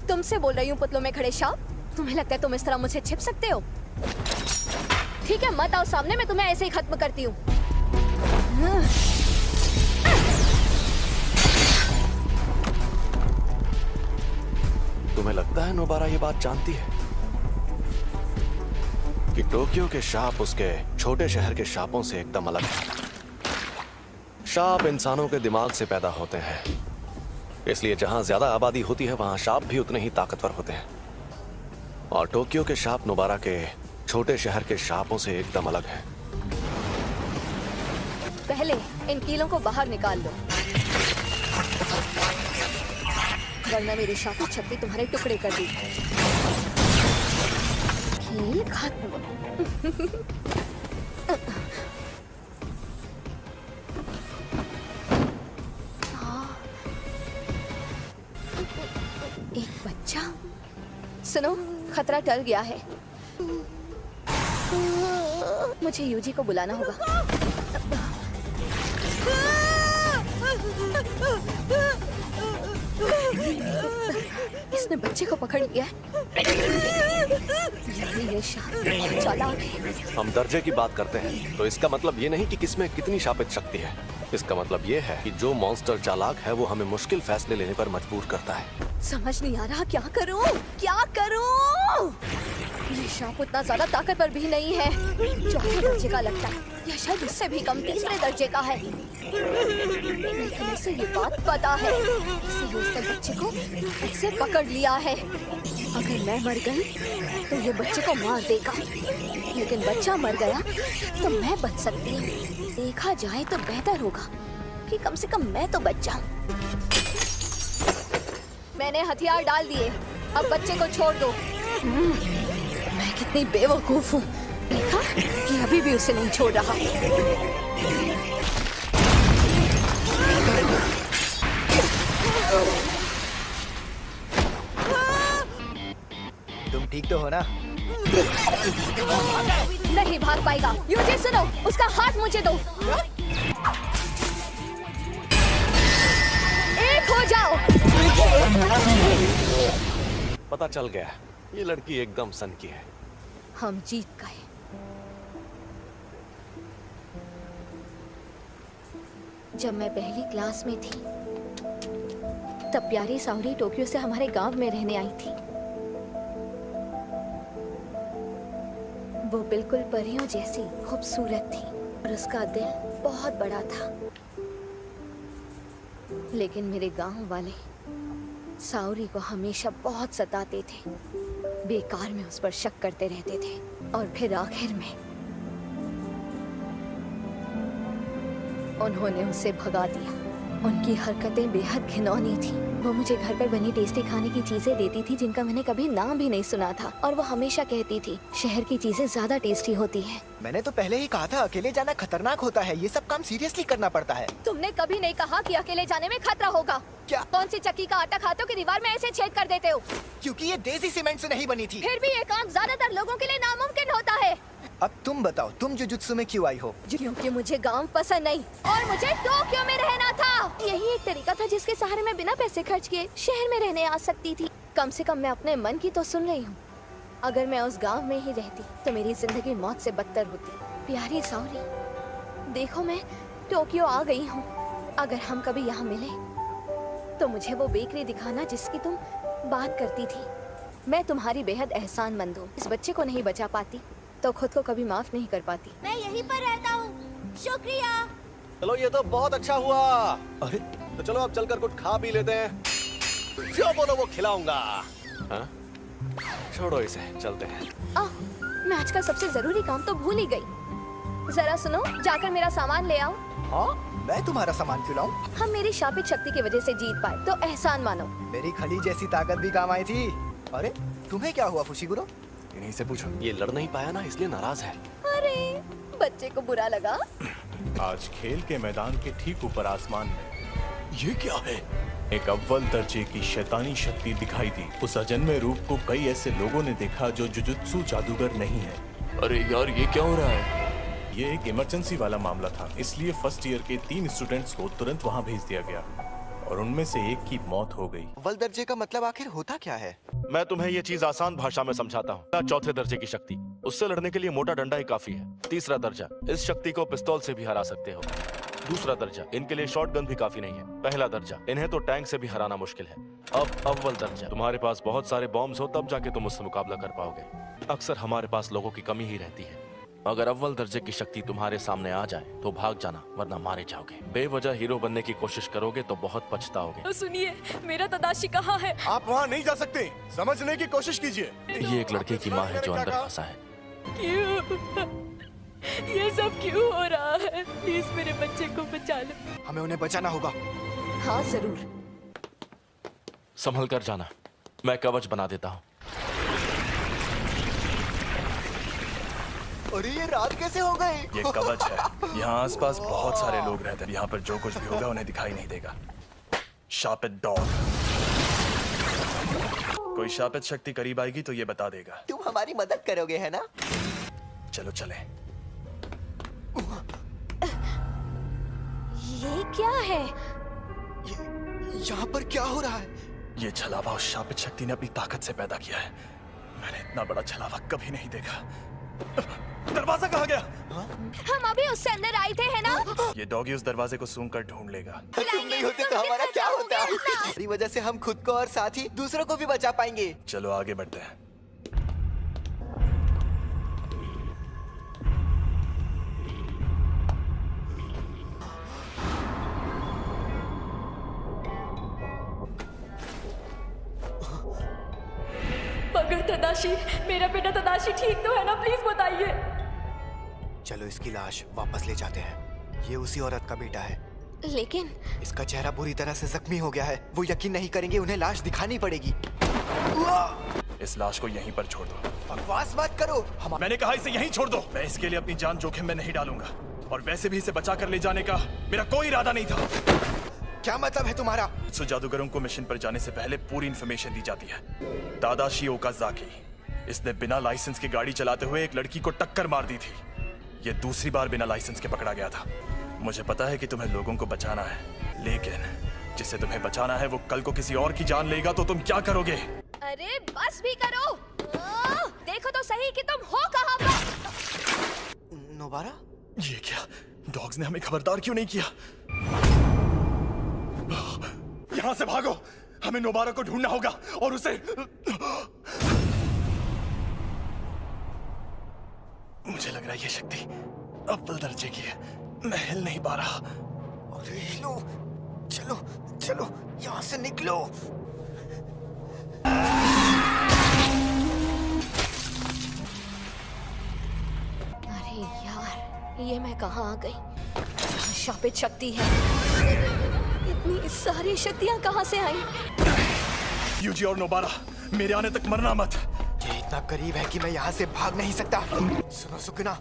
तुमसे बोल रही हूँ पुतलों में खड़े शाप। तुम्हें लगता है तुम इस तरह मुझसे छिप सकते हो? ठीक है, मत आओ सामने, मैं तुम्हें ऐसे ही खत्म करती हूँ। तुम्हें लगता है नोबारा ये बात जानती है कि टोक्यो के शाप उसके छोटे शहर के शापों से एकदम अलग है। शाप इंसानों के दिमाग से पैदा होते हैं, इसलिए जहां ज्यादा आबादी होती है वहां शाप भी उतने ही ताकतवर होते हैं। और टोक्यो के शाप नोबारा के छोटे शहर के शापों से एकदम अलग है। पहले इन कीलों को बाहर निकाल लो, वरना मेरी शाप छत्ती तुम्हारे टुकड़े कर दी। कील खत्म। एक बच्चा। सुनो, खतरा टल गया है। मुझे यूजी को बुलाना होगा। इसने बच्चे को पकड़ लिया है। ये चालाक है। हम दर्जे की बात करते हैं तो इसका मतलब ये नहीं कि किसमें कितनी शापित शक्ति है। इसका मतलब ये है कि जो मॉन्स्टर चालाक है वो हमें मुश्किल फैसले लेने पर मजबूर करता है। समझ नहीं आ रहा क्या करूं, क्या करूं? ये सांप उतना ज्यादा ताकतवर भी नहीं है। चौथे दर्जे का लगता है, या शायद उससे भी कम तीसरे दर्जे का है। लेकिन उसे ये बात पता है, इसलिए उसने बच्चे को ऐसे पकड़ लिया है। अगर मैं मर गई तो ये बच्चे को मार देगा, लेकिन बच्चा मर गया तो मैं बच सकती हूँ। देखा जाए तो बेहतर होगा कि कम से कम मैं तो बच जाऊँ। मैंने हथियार डाल दिए, अब बच्चे को छोड़ दो। मैं कितनी बेवकूफ हूँ। देखा, ये अभी भी उसे नहीं छोड़ रहा। तुम ठीक तो हो ना? नहीं भाग पाएगा। यूजी सुनो, उसका हाथ मुझे दो। एक हो जाओ। पता चल गया, ये लड़की एकदम सन की है। हम जीत गए। जब मैं पहली क्लास में थी तब प्यारी साउरी टोक्यो से हमारे गांव में रहने आई थी। वो बिल्कुल परियों जैसी खूबसूरत थी और उसका दिल बहुत बड़ा था। लेकिन मेरे गांव वाले साउरी को हमेशा बहुत सताते थे, बेकार में उस पर शक करते रहते थे और फिर आखिर में उन्होंने उसे भगा दिया। उनकी हरकतें बेहद घिनौनी थी। वो मुझे घर पर बनी टेस्टी खाने की चीजें देती थी जिनका मैंने कभी नाम भी नहीं सुना था, और वो हमेशा कहती थी शहर की चीजें ज्यादा टेस्टी होती हैं। मैंने तो पहले ही कहा था अकेले जाना खतरनाक होता है, ये सब काम सीरियसली करना पड़ता है। तुमने कभी नहीं कहा कि अकेले जाने में खतरा होगा। क्या? कौन सी चक्की का आटा खाते हो कि दीवार में ऐसे छेद कर देते हो? क्योंकि ये देसी सीमेंट से नहीं बनी थी। फिर भी ये काम ज्यादातर लोगों के लिए नामुमकिन होता है। अब तुम बताओ, तुम जुजुत्सु में क्यों आई हो? क्योंकि मुझे गांव पसंद नहीं और मुझे टोक्यो में रहना था। यही एक तरीका था जिसके सहारे मैं बिना पैसे खर्च किए शहर में रहने आ सकती थी। कम से कम मैं अपने मन की तो सुन रही हूँ। अगर मैं उस गांव में ही रहती तो मेरी जिंदगी मौत से बदतर होती। प्यारी साउरी, देखो मैं टोक्यो आ गई हूँ। अगर हम कभी यहाँ मिले तो मुझे वो बेकरी दिखाना जिसकी तुम बात करती थी। मैं तुम्हारी बेहद एहसानमंद हूँ। इस बच्चे को नहीं बचा पाती तो खुद को कभी माफ नहीं कर पाती। मैं यहीं पर रहता हूँ। शुक्रिया। चलो ये तो बहुत अच्छा हुआ। अरे तो चलो अब चलकर कुछ खा पी लेते हैं। जो बोलो वो खिलाऊंगा। हाँ? छोड़ो इसे, चलते हैं। मैं आज का सबसे जरूरी काम तो भूल ही गई। जरा सुनो, जाकर मेरा सामान ले आओ। हाँ? मैं तुम्हारा सामान क्यों लाऊं? हम मेरी शापित शक्ति की वजह से जीत पाए तो एहसान मानो। मेरी खली जैसी ताकत भी काम आई थी। अरे तुम्हें क्या हुआ फुशिगुरो? इन्हीं से पूछो। ये लड़ नहीं पाया ना, इसलिए नाराज है। अरे बच्चे को बुरा लगा। आज खेल के मैदान के ठीक ऊपर आसमान में ये क्या है? एक अव्वल दर्जे की शैतानी शक्ति दिखाई दी। उस अजन्मे रूप को कई ऐसे लोगों ने देखा जो जुजुत्सु जादूगर नहीं है। अरे यार, ये क्या हो रहा है? ये एक इमरजेंसी वाला मामला था, इसलिए फर्स्ट ईयर के 3 स्टूडेंट्स को तुरंत वहाँ भेज दिया गया और उनमें से एक की मौत हो गई। अव्वल दर्जे का मतलब आखिर होता क्या है? मैं तुम्हें ये चीज आसान भाषा में समझाता हूँ। चौथे दर्जे की शक्ति, उससे लड़ने के लिए मोटा डंडा ही काफी है। तीसरा दर्जा, इस शक्ति को पिस्तौल से भी हरा सकते हो। दूसरा दर्जा, इनके लिए शॉटगन भी काफी नहीं है। पहला दर्जा, इन्हें तो टैंक से भी हराना मुश्किल है। अब अव्वल दर्जा, तुम्हारे पास बहुत सारे बॉम्ब्स हो तब जाके तुम उससे मुकाबला कर पाओगे। अक्सर हमारे पास लोगों की कमी ही रहती है। अगर अव्वल दर्जे की शक्ति तुम्हारे सामने आ जाए तो भाग जाना, वरना मारे जाओगे। बेवजह हीरो बनने की कोशिश करोगे तो बहुत पछताओगे। सुनिए, मेरा तदाशी कहाँ है? आप वहाँ नहीं जा सकते, समझने की कोशिश कीजिए। ये एक लड़के की माँ है जो अंदर फंसा है। क्यों? ये सब क्यों हो रहा है? प्लीज मेरे बच्चे को बचा लो। हमें उन्हें बचाना होगा। हाँ जरूर। संभल कर जाना, मैं कवच बना देता हूँ। अरे ये रात कैसे हो गई? ये कवच है। यहाँ आसपास बहुत सारे लोग रहते हैं। यहाँ पर जो कुछ भी होगा उन्हें दिखाई नहीं देगा। शापित डॉग। कोई शापित शक्ति करीब आएगी तो ये बता देगा। तुम हमारी मदद करोगे, है ना? चलो चले। ये क्या है? यहाँ पर क्या हो रहा है? ये छलावा उस शापित शक्ति ने अपनी ताकत से पैदा किया है। मैंने इतना बड़ा छलावा कभी नहीं देखा। दरवाजा कहाँ गया? हम अभी उससे अंदर आए थे, है ना? ये डॉगी उस दरवाजे को सूंघ कर ढूंढ लेगा। तुम नहीं होते तो हमारा क्या होता? मेरी वजह से हम खुद को और साथ ही दूसरों को भी बचा पाएंगे। चलो आगे बढ़ते हैं। अंकल तदाशी, मेरा बेटा तदाशी ठीक तो है ना? प्लीज बताइए। चलो इसकी लाश वापस ले जाते हैं। ये उसी औरत का बेटा है, लेकिन इसका चेहरा बुरी तरह से जख्मी हो गया है। वो यकीन नहीं करेंगे, उन्हें लाश दिखानी पड़ेगी। इस लाश को यहीं पर छोड़ दो। बकवास मत करो। मैंने कहा इसे यहीं छोड़ दो। मैं इसके लिए अपनी जान जोखिम में नहीं डालूंगा, और वैसे भी इसे बचा कर ले जाने का मेरा कोई इरादा नहीं था। क्या मतलब है तुम्हारा? सो जादूगरों को मिशन पर जाने से पहले पूरी इंफॉर्मेशन दी जाती है। तादाशी ओकाज़ाकी, इसने बिना लाइसेंस की गाड़ी चलाते हुए एक लड़की को टक्कर मार दी थी। ये दूसरी बार बिना लाइसेंस के पकड़ा गया था। मुझे पता है कि तुम्हें लोगों को बचाना है, लेकिन जिसे तुम्हें बचाना है वो कल को किसी और की जान लेगा तो तुम क्या करोगे? अरे बस भी करो। देखो तो सही कि तुम हो कहाँ पर। नोबारा? ये क्या? डॉग्स ने हमें खबरदार क्यों नहीं किया? यहां से भागो। हमें नोबारा को ढूंढना होगा और उसे। मुझे लग रहा है ये शक्ति अव्वल दर्जे की है। मैं हिल नहीं पा रहा। अरे हिलो, चलो चलो यहाँ से निकलो। अरे यार, ये मैं कहाँ आ गई? शापित शक्ति है। इतनी सारी शक्तियाँ कहाँ से आई? यूजी और नोबारा, मेरे आने तक मरना मत। ये इतना करीब है कि मैं यहाँ से भाग नहीं सकता। सुनो सुकना,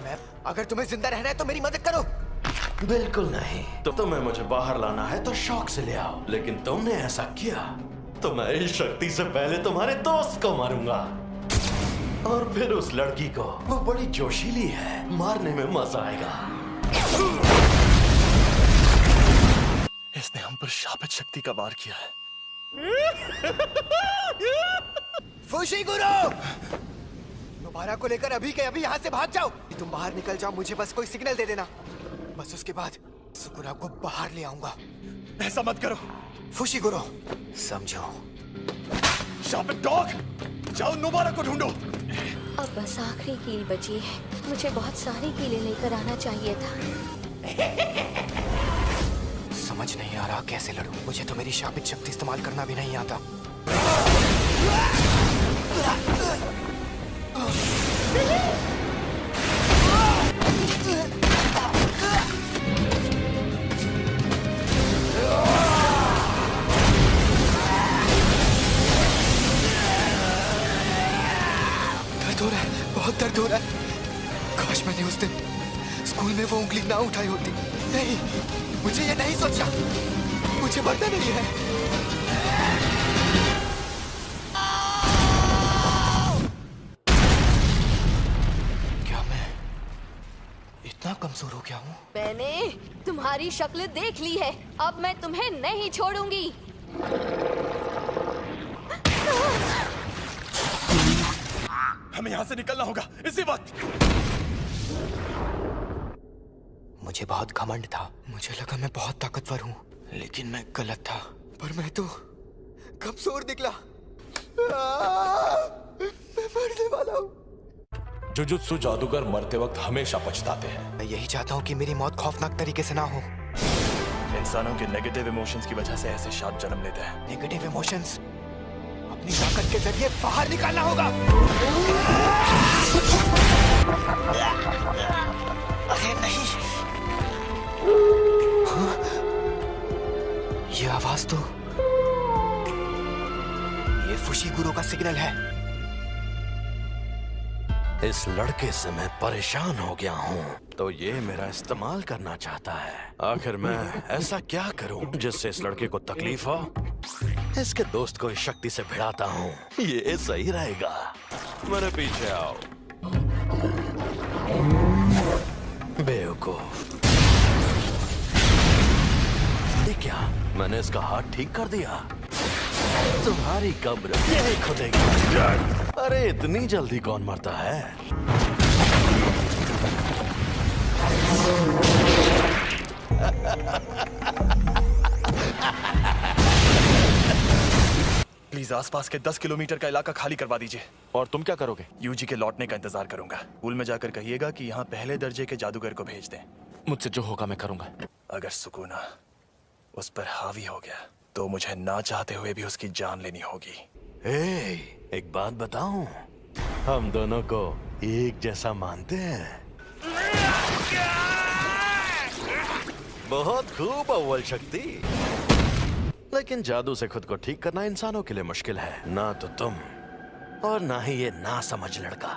मैं अगर तुम्हें जिंदा रहना है तो मेरी मदद करो। बिल्कुल नहीं। तो तुम्हें मुझे बाहर लाना है तो शौक से ले आओ, लेकिन तुमने ऐसा किया तो मैं इस शक्ति से पहले तुम्हारे दोस्त को मारूंगा। और फिर उस लड़की को, वो बड़ी जोशीली है, मारने में मजा आएगा। इसने हम पर शापित शक्ति का वार किया है। फुशिगुरो! नोबारा को लेकर अभी के अभी यहाँ से भाग जाओ। तुम बाहर निकल जाओ, मुझे बस कोई सिग्नल दे देना। बस उसके बाद सुकुरा को बाहर ले आऊंगा। ऐसा मत करो फुशिगुरो, समझो। शापित डॉग, जाओ नोबारा को ढूंढो। अब बस आखिरी कील बची है। मुझे बहुत सारी कीलें लेकर आना चाहिए था। समझ नहीं आ रहा कैसे लड़ूं। मुझे तो मेरी शापित शक्ति इस्तेमाल करना भी नहीं आता। दर्द हो रहा है, बहुत दर्द हो रहा है। काश मैंने उस दिन स्कूल में वो उंगली ना उठाई होती। नहीं, मुझे ये नहीं सोचना। मुझे मरना नहीं है। क्या मैं इतना कमजोर हो गया हूँ? मैंने तुम्हारी शक्ल देख ली है। अब मैं तुम्हें नहीं छोड़ूंगी। हमें यहाँ से निकलना होगा इसी वक्त। मुझे बहुत घमंड था। मुझे लगा मैं बहुत ताकतवर हूँ, लेकिन मैं गलत था। पर मैं तो कमजोर निकला। मैं मरने वाला हूँ। जुजुत्सु जादूगर मरते वक्त हमेशा पछताते हैं। मैं यही चाहता हूँ कि मेरी मौत खौफनाक तरीके से ना हो। इंसानों के नेगेटिव इमोशंस की वजह से ऐसे शाप जन्म लेते हैं। नेगेटिव इमोशंस अपनी ताकत के जरिए बाहर निकालना होगा। अरे नहीं, हाँ? ये आवाज तो ये फुशिगुरो का सिग्नल है। इस लड़के से मैं परेशान हो गया हूँ, तो ये मेरा इस्तेमाल करना चाहता है। आखिर मैं ऐसा क्या करूँ जिससे इस लड़के को तकलीफ हो? इसके दोस्त को इस शक्ति से भिड़ाता हूँ, ये सही रहेगा। मेरे पीछे आओ बेवकूफ। ये क्या? मैंने इसका हाथ ठीक कर दिया। तुम्हारी कब्र यही खुदेगी। अरे इतनी जल्दी कौन मरता है? प्लीज आसपास के 10 किलोमीटर का इलाका खाली करवा दीजिए। और तुम क्या करोगे? यूजी के लौटने का इंतजार करूंगा। स्कूल में जाकर कहिएगा कि यहाँ पहले दर्जे के जादूगर को भेज दें। मुझसे जो होगा मैं करूंगा। अगर सुकूना उस पर हावी हो गया तो मुझे ना चाहते हुए भी उसकी जान लेनी होगी। एक बात बताऊं, हम दोनों को एक जैसा मानते हैं। बहुत खूब अव्वल शक्ति, लेकिन जादू से खुद को ठीक करना इंसानों के लिए मुश्किल है। ना तो तुम और ना ही ये ना समझ लड़का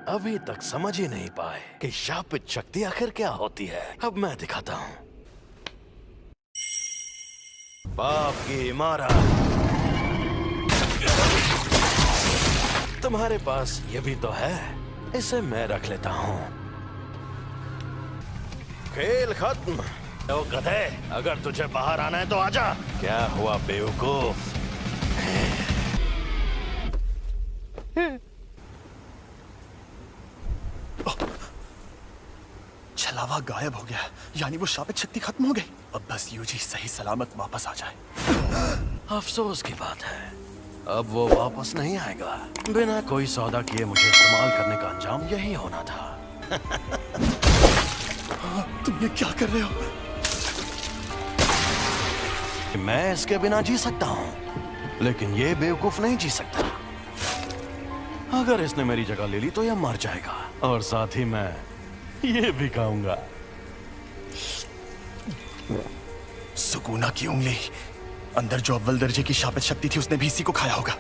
अभी तक समझ ही नहीं पाए कि शापित शक्ति आखिर क्या होती है। अब मैं दिखाता हूं। पाप की इमारत। तुम्हारे पास ये भी तो है, इसे मैं रख लेता हूं। खेल खत्म। ओ गधे, अगर तुझे बाहर आना है तो आजा। क्या हुआ बेवकूफ? छलावा गायब हो गया, यानी वो शापित शक्ति खत्म हो गई। अब बस यूजी सही सलामत वापस आ जाए। अफसोस की बात है, अब वो वापस नहीं आएगा। बिना कोई सौदा किए मुझे इस्तेमाल करने का अंजाम यही होना था। तुम ये क्या कर रहे हो? मैं इसके बिना जी सकता हूँ, लेकिन ये बेवकूफ नहीं जी सकता। अगर इसने मेरी जगह ले ली तो यह मर जाएगा, और साथ ही मैं ये भी खाऊंगा। सुकूना की उंगली, अंदर जो अव्वल दर्जे की शापित शक्ति थी उसने भी इसी को खाया होगा।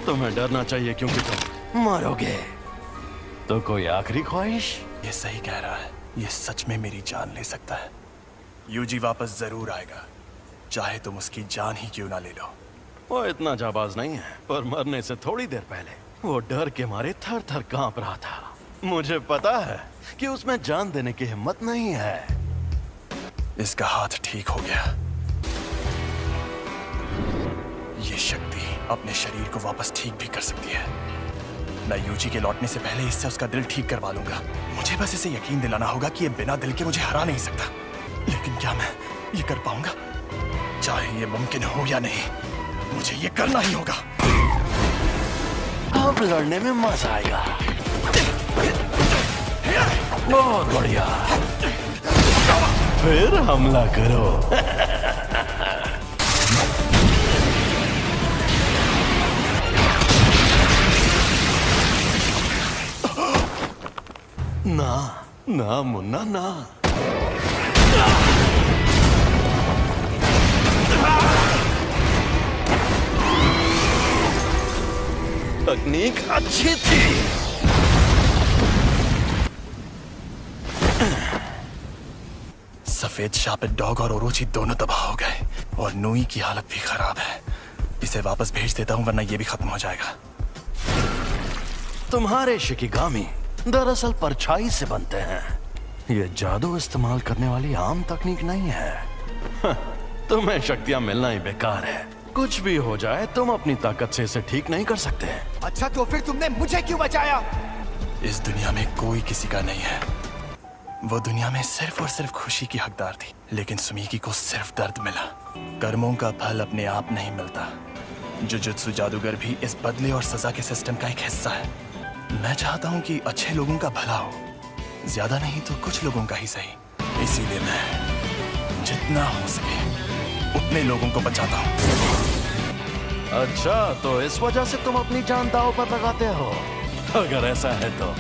तुम्हें डरना चाहिए क्योंकि तुम मरोगे। तो कोई आखिरी ख्वाहिश? ये सही कह रहा है, ये सच में मेरी जान ले सकता है। यूजी वापस जरूर आएगा, चाहे तुम उसकी जान ही क्यों ना ले लो। वो इतना जाबाज नहीं है, पर मरने से थोड़ी देर पहले वो डर के मारे थर थर कांप रहा था। मुझे पता है कि उसमें जान देने की हिम्मत नहीं है। इसका हाथ ठीक हो गया। ये शक्ति अपने शरीर को वापस ठीक भी कर सकती है। मैं यूजी के लौटने से पहले इससे उसका दिल ठीक करवा लूंगा। मुझे बस इसे यकीन दिलाना होगा कि ये बिना दिल के मुझे हरा नहीं सकता। लेकिन क्या मैं ये कर पाऊंगा? चाहे ये मुमकिन हो या नहीं, मुझे ये करना ही होगा। अब लड़ने में मजा आएगा। बहुत बढ़िया, फिर हमला करो। ना ना मुन्ना ना। तकनीक अच्छी थी। सफेद शापित डॉग और ओरोची दोनों तबाह हो गए, और नूई की हालत भी खराब है। इसे वापस भेज देता हूँ, वरना ये भी खत्म हो जाएगा। तुम्हारे शिकिगामी दरअसल परछाई से बनते हैं। ये जादू इस्तेमाल करने वाली आम तकनीक नहीं है। तुम्हें शक्तियां मिलना ही बेकार है। कुछ भी हो जाए, तुम अपनी ताकत से इसे ठीक नहीं कर सकते। अच्छा, तो फिर तुमने मुझे क्यों बचाया? इस दुनिया में कोई किसी का नहीं है। वो दुनिया में सिर्फ और सिर्फ खुशी की हकदार थी, लेकिन सुमीकी को सिर्फ दर्द मिला। कर्मों का फल अपने आप नहीं मिलता। जुजुत्सु जादूगर भी इस बदले और सजा के सिस्टम का एक हिस्सा है। मैं चाहता हूँ कि अच्छे लोगों का भला हो, ज्यादा नहीं तो कुछ लोगों का ही सही। इसीलिए मैं जितना हो सके उतने लोगों को बचाता हूँ। अच्छा, तो इस वजह से तुम अपनी जान दांव पर लगाते हो? अगर ऐसा है तो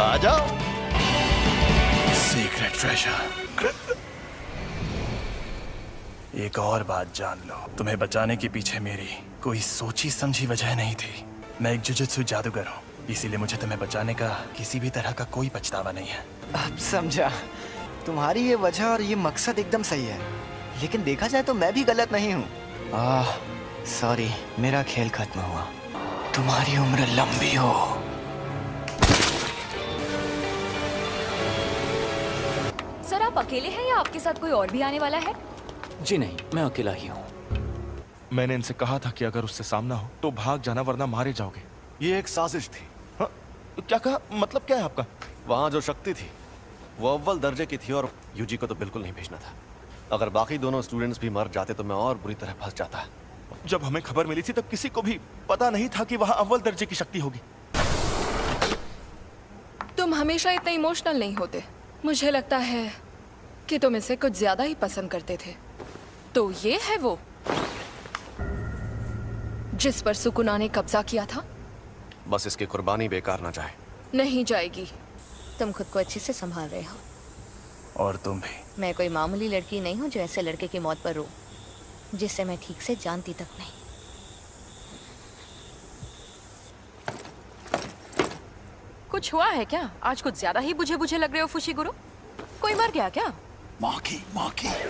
आ जाओ। Secret treasure. एक और बात जान लो, तुम्हें बचाने के पीछे मेरी कोई सोची समझी वजह नहीं थी। मैं एक जुजुत्सु जादूगर हूँ, इसीलिए मुझे तुम्हें बचाने का किसी भी तरह का कोई पछतावा नहीं है। अब समझा। तुम्हारी ये वजह और ये मकसद एकदम सही है, लेकिन देखा जाए तो मैं भी गलत नहीं हूँ। सॉरी, मेरा खेल खत्म हुआ। तुम्हारी उम्र लंबी हो। सर, आप अकेले हैं या आपके साथ कोई और भी आने वाला है? जी नहीं, मैं अकेला ही हूँ। मैंने इनसे कहा था कि अगर उससे सामना हो तो भाग जाना, वरना मारे जाओगे। ये एक साजिश थी। हाँ, क्या कहा? मतलब क्या है आपका? वहां जो शक्ति थी वो अव्वल दर्जे की थी, और यूजी को तो बिल्कुल नहीं भेजना था। अगर बाकी दोनों स्टूडेंट्स भी मर जाते तो मैं और बुरी तरह फंस जाता। जब हमें खबर मिली थी तब किसी को भी पता नहीं था कि वहां अव्वल दर्जे की शक्ति होगी। तुम हमेशा इतने इमोशनल नहीं होते। मुझे लगता है कि तुम इसे कुछ ज्यादा ही पसंद करते थे। तो ये है वो जिस पर सुकुना ने कब्जा किया था। बस इसकी कुर्बानी बेकार ना जाए। नहीं जाएगी। तुम खुद को अच्छे से संभाल रहे हो। और तुम भी। मैं कोई मामूली लड़की नहीं हूँ जो ऐसे लड़के की मौत पर रो, जिसे मैं ठीक से जानती तक नहीं। कुछ हुआ है क्या? आज कुछ ज्यादा ही बुझे बुझे लग रहे हो फुशीगुरु। कोई मर गया क्या? माँ की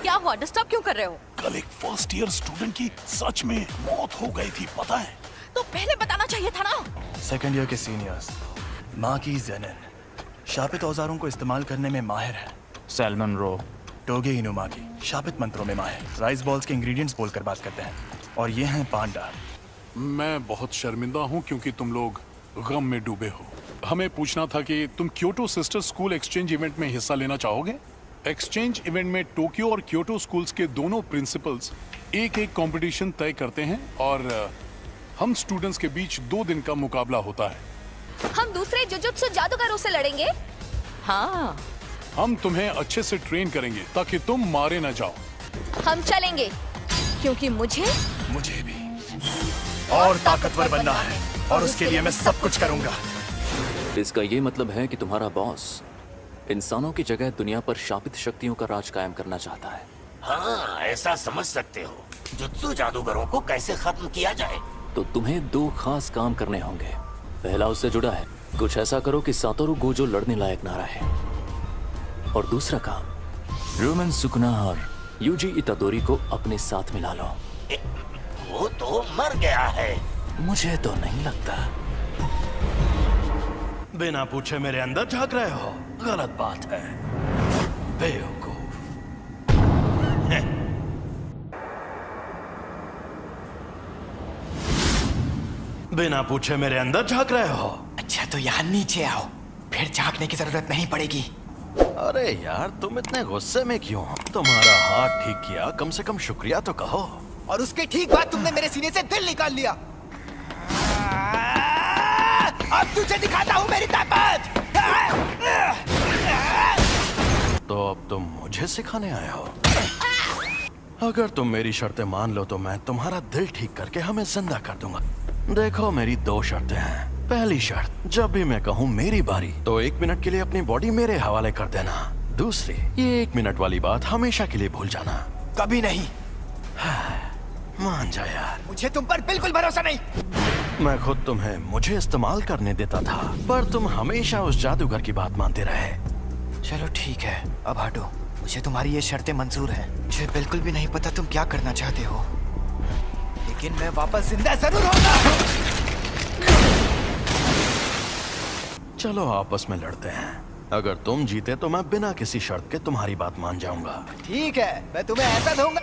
क्या हुआ? डिस्टर्ब क्यों कर रहे हो? कल एक फर्स्ट ईयर स्टूडेंट की सच में मौत हो गई थी, पता है? तो पहले बताना चाहिए था ना। सेकेंड ईयर के सीनियर्स माँ की जेनन शापित औजारों को इस्तेमाल करने में माहिर है। सैल्मन रो टोगे इनुमा की शापित मंत्रों में माहिर, राइस बॉल्स के इंग्रेडिएंट्स बोलकर बात करते हैं। और ये हैं पांडा। मैं बहुत शर्मिंदा हूँ क्योंकि तुम लोग गम में डूबे हो। हमें पूछना था कि तुम Kyoto sister school exchange event में हिस्सा लेना चाहोगे? एक्सचेंज इवेंट में टोक्यो और क्योटो स्कूल्स के दोनों प्रिंसिपल्स एक कंपटीशन तय करते हैं और हम स्टूडेंट्स के बीच 2 दिन का मुकाबला होता है। हम दूसरे जुजुत्सु जादूगरों से लड़ेंगे? हाँ। हम तुम्हें अच्छे से ट्रेन करेंगे ताकि तुम मारे न जाओ। हम चलेंगे क्योंकि मुझे भी और ताकतवर बनना है और उसके लिए मैं सब कुछ करूंगा। इसका ये मतलब है कि तुम्हारा बॉस इंसानों की जगह दुनिया पर शापित शक्तियों का राज कायम करना चाहता है। हाँ, ऐसा समझ सकते हो। जुत्सु जादूगरों को कैसे खत्म किया जाए? तो तुम्हें 2 खास काम करने होंगे। पहला उससे जुड़ा है, कुछ ऐसा करो कि सातोरु गोजो लड़ने लायक ना रहे। और दूसरा काम, रोमन सुकुना और यूजी इतादोरी को अपने साथ मिला लो। वो तो मर गया है। मुझे तो नहीं लगता। बिना पूछे मेरे अंदर झांक रहे हो, गलत बात है, बेवकूफ। बिना पूछे मेरे अंदर झांक रहे हो। अच्छा तो यहाँ नीचे आओ, फिर झांकने की जरूरत नहीं पड़ेगी। अरे यार, तुम इतने गुस्से में क्यों हो? तुम्हारा हाथ ठीक किया, कम से कम शुक्रिया तो कहो। और उसके ठीक बाद तुमने मेरे सीने से दिल निकाल लिया। अब तुझे दिखाता हूँ मेरी ताकत। तो अब तुम मुझे सिखाने आए हो? अगर तुम मेरी शर्तें मान लो तो मैं तुम्हारा दिल ठीक करके हमें जिंदा कर दूंगा। देखो, मेरी 2 शर्तें हैं। पहली शर्त, जब भी मैं कहूँ मेरी बारी तो 1 मिनट के लिए अपनी बॉडी मेरे हवाले कर देना। दूसरी, ये 1 मिनट वाली बात हमेशा के लिए भूल जाना। कभी नहीं। मान जा यार। मुझे तुम पर बिल्कुल भरोसा नहीं। मैं खुद तुम्हें मुझे इस्तेमाल करने देता था, पर तुम हमेशा उस जादूगर की बात मानते रहे। चलो ठीक है, अब हटो। मुझे तुम्हारी ये शर्तें मंजूर हैं। मुझे बिल्कुल भी नहीं पता तुम क्या करना चाहते हो, लेकिन मैं वापस जिंदा जरूर होगा। चलो आपस में लड़ते हैं। अगर तुम जीते तो मैं बिना किसी शर्त के तुम्हारी बात मान जाऊंगा। ठीक है, मैं तुम्हें ऐसा दूंगा।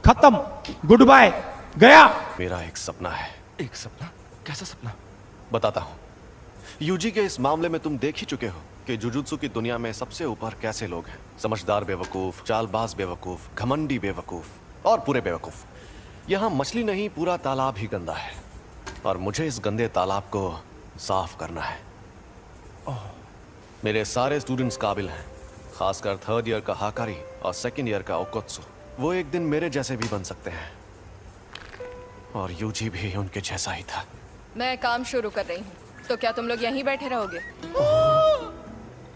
खत्म, गुड बाय, गया। मेरा एक सपना है। एक सपना? कैसा सपना? बताता हूँ। यूजी के इस मामले में तुम देख ही चुके हो कि जुजुत्सु की दुनिया में सबसे ऊपर कैसे लोग हैं। समझदार बेवकूफ, चालबाज बेवकूफ, घमंडी बेवकूफ और पूरे बेवकूफ। यहाँ मछली नहीं, पूरा तालाब ही गंदा है और मुझे इस गंदे तालाब को साफ करना है। मेरे सारे स्टूडेंट्स काबिल हैं, खासकर 3rd ईयर का हाकारी और 2nd ईयर का ओकोत्सु। वो एक दिन मेरे जैसे भी बन सकते हैं और यूजी भी उनके जैसा ही था। मैं काम शुरू कर रही हूँ, तो क्या तुम लोग यहीं बैठे रहोगे?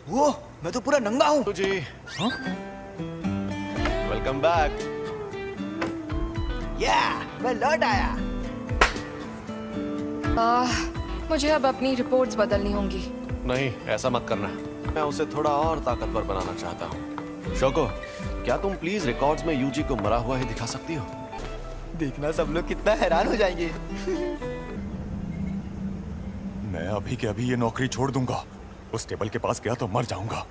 वो मैं तो पूरा नंगा हूँ। जी वेलकम बैक। मैं लौट आया। मुझे अब अपनी रिपोर्ट्स बदलनी होंगी। नहीं, ऐसा मत करना। मैं उसे थोड़ा और ताकतवर बनाना चाहता हूँ। शोको, क्या तुम प्लीज रिकॉर्ड्स में यूजी को मरा हुआ ही दिखा सकती हो? देखना सब लोग कितना हैरान हो जाएंगे। मैं अभी के अभी ये नौकरी छोड़ दूंगा। उस टेबल के पास गया तो मर जाऊंगा।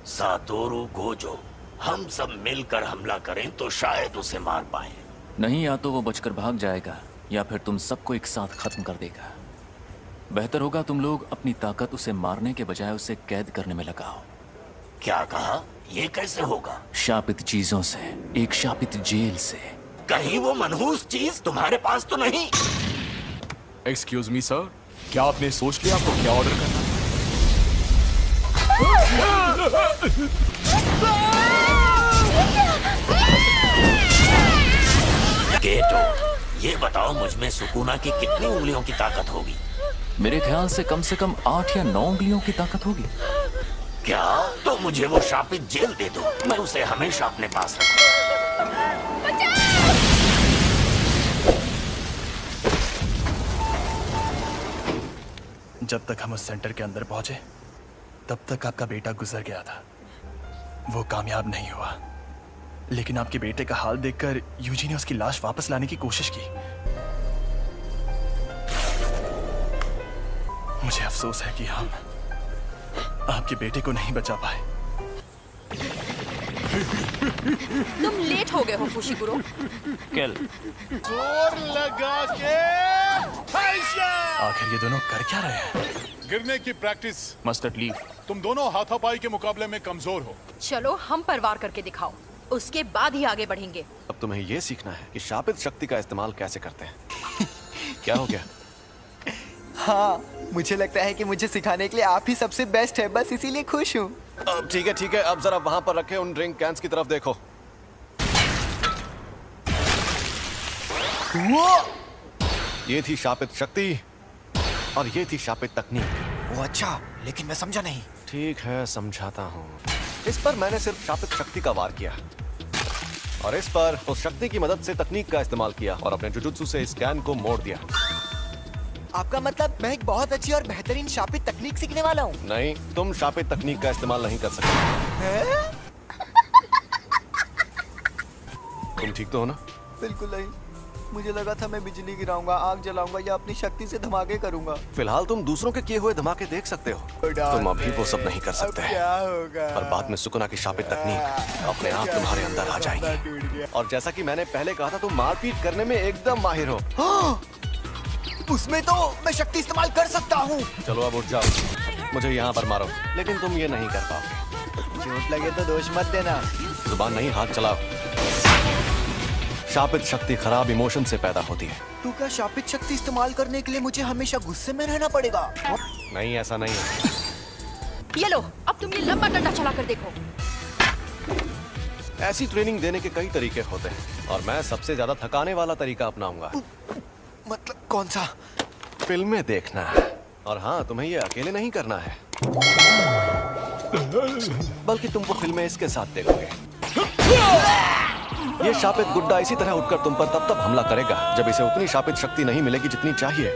सातोरु गोजो, हम सब मिलकर हमला करें तो शायद उसे मार पाए। नहीं, या तो वो बचकर भाग जाएगा या फिर तुम सबको एक साथ खत्म कर देगा। बेहतर होगा तुम लोग अपनी ताकत उसे मारने के बजाय उसे कैद करने में लगाओ। क्या कहा? ये कैसे होगा? शापित चीजों से, एक शापित जेल से। कहीं वो मनहूस चीज तुम्हारे पास तो नहीं? एक्सक्यूज मी सर, क्या आपने सोच लिया आपको क्या ऑर्डर करना है? गेटो, ये बताओ मुझ में सुकूना की कितनी उंगलियों की ताकत होगी? मेरे ख्याल से कम 8 या 9 उंगलियों की ताकत होगी। क्या? तो मुझे वो शापित जेल दे दो, मैं उसे हमेशा अपने पास रखूंगा। जब तक हम उस सेंटर के अंदर पहुंचे तब तक आपका बेटा गुजर गया था। वो कामयाब नहीं हुआ, लेकिन आपके बेटे का हाल देखकर यूजी ने उसकी लाश वापस लाने की कोशिश की। मुझे अफसोस है कि हम आपके बेटे को नहीं बचा पाए। तुम लेट हो गए हो फुशिगुरो। किल। जोर लगा के आखिर ये दोनों कर क्या रहे हैं? गिरने की प्रैक्टिस। Mustard leave. तुम दोनों हाथापाई के मुकाबले में कमजोर हो। चलो हम पर वार करके दिखाओ, उसके बाद ही आगे बढ़ेंगे। अब तुम्हें ये सीखना है कि शापित शक्ति का इस्तेमाल कैसे करते हैं। क्या हो गया? हाँ, मुझे लगता है कि मुझे सिखाने के लिए आप ही सबसे बेस्ट है, बस इसीलिए खुश हूँ। अब ठीक है, अब जरा वहां पर रखे उन ड्रिंक कैंस की तरफ देखो। ये थी शापित शक्ति और ये थी शापित तकनीक। वो अच्छा, लेकिन मैं समझा नहीं। ठीक है, समझाता हूँ। इस पर मैंने सिर्फ शापित शक्ति का वार किया और इस पर उस शक्ति की मदद से तकनीक का इस्तेमाल किया और अपने जुजुत्सु से इस कैन को मोड़ दिया। आपका मतलब मैं एक बहुत अच्छी और बेहतरीन शापित तकनीक सीखने वाला हूँ? नहीं, तुम शापित तकनीक का इस्तेमाल नहीं कर सकते। तुम ठीक तो हो ना? बिल्कुल नहीं, मुझे लगा था मैं बिजली गिराऊंगा, आग जलाऊंगा या अपनी शक्ति से धमाके करूंगा। फिलहाल तुम दूसरों के किए हुए धमाके देख सकते हो, तुम अभी वो सब नहीं कर सकते। क्या होगा? पर बाद में सुकुना की शापित तकनीक अपने आप तुम्हारे अंदर आ जाएगी। और जैसा कि मैंने पहले कहा था, तुम मारपीट करने में एकदम माहिर हो। उसमें तो मैं शक्ति इस्तेमाल कर सकता हूँ। चलो अब उठ जाओ, मुझे यहाँ पर मारो, लेकिन तुम ये नहीं कर पाओगे। चोट लगे तो दोष मत देना। जुबान नहीं, हाथ चलाओ। शापित शक्ति खराब इमोशन से पैदा होती है। तो क्या शापित शक्ति इस्तेमाल करने के लिए मुझे हमेशा गुस्से में रहना पड़ेगा? नहीं, ऐसा नहीं है। ये लो, अब तुम ये लंबा डंडा चला कर देखो। ऐसी ट्रेनिंग देने के कई तरीके होते हैं और मैं सबसे ज्यादा थकाने वाला तरीका अपनाऊंगा। मतलब कौन सा? फिल्में देखना। और हाँ, तुम्हें ये अकेले नहीं करना है, बल्कि तुम वो फिल्में इसके साथ देखोगे। ये शापित गुड्डा इसी तरह उठकर तुम पर तब हमला करेगा जब इसे उतनी शापित शक्ति नहीं मिलेगी जितनी चाहिए।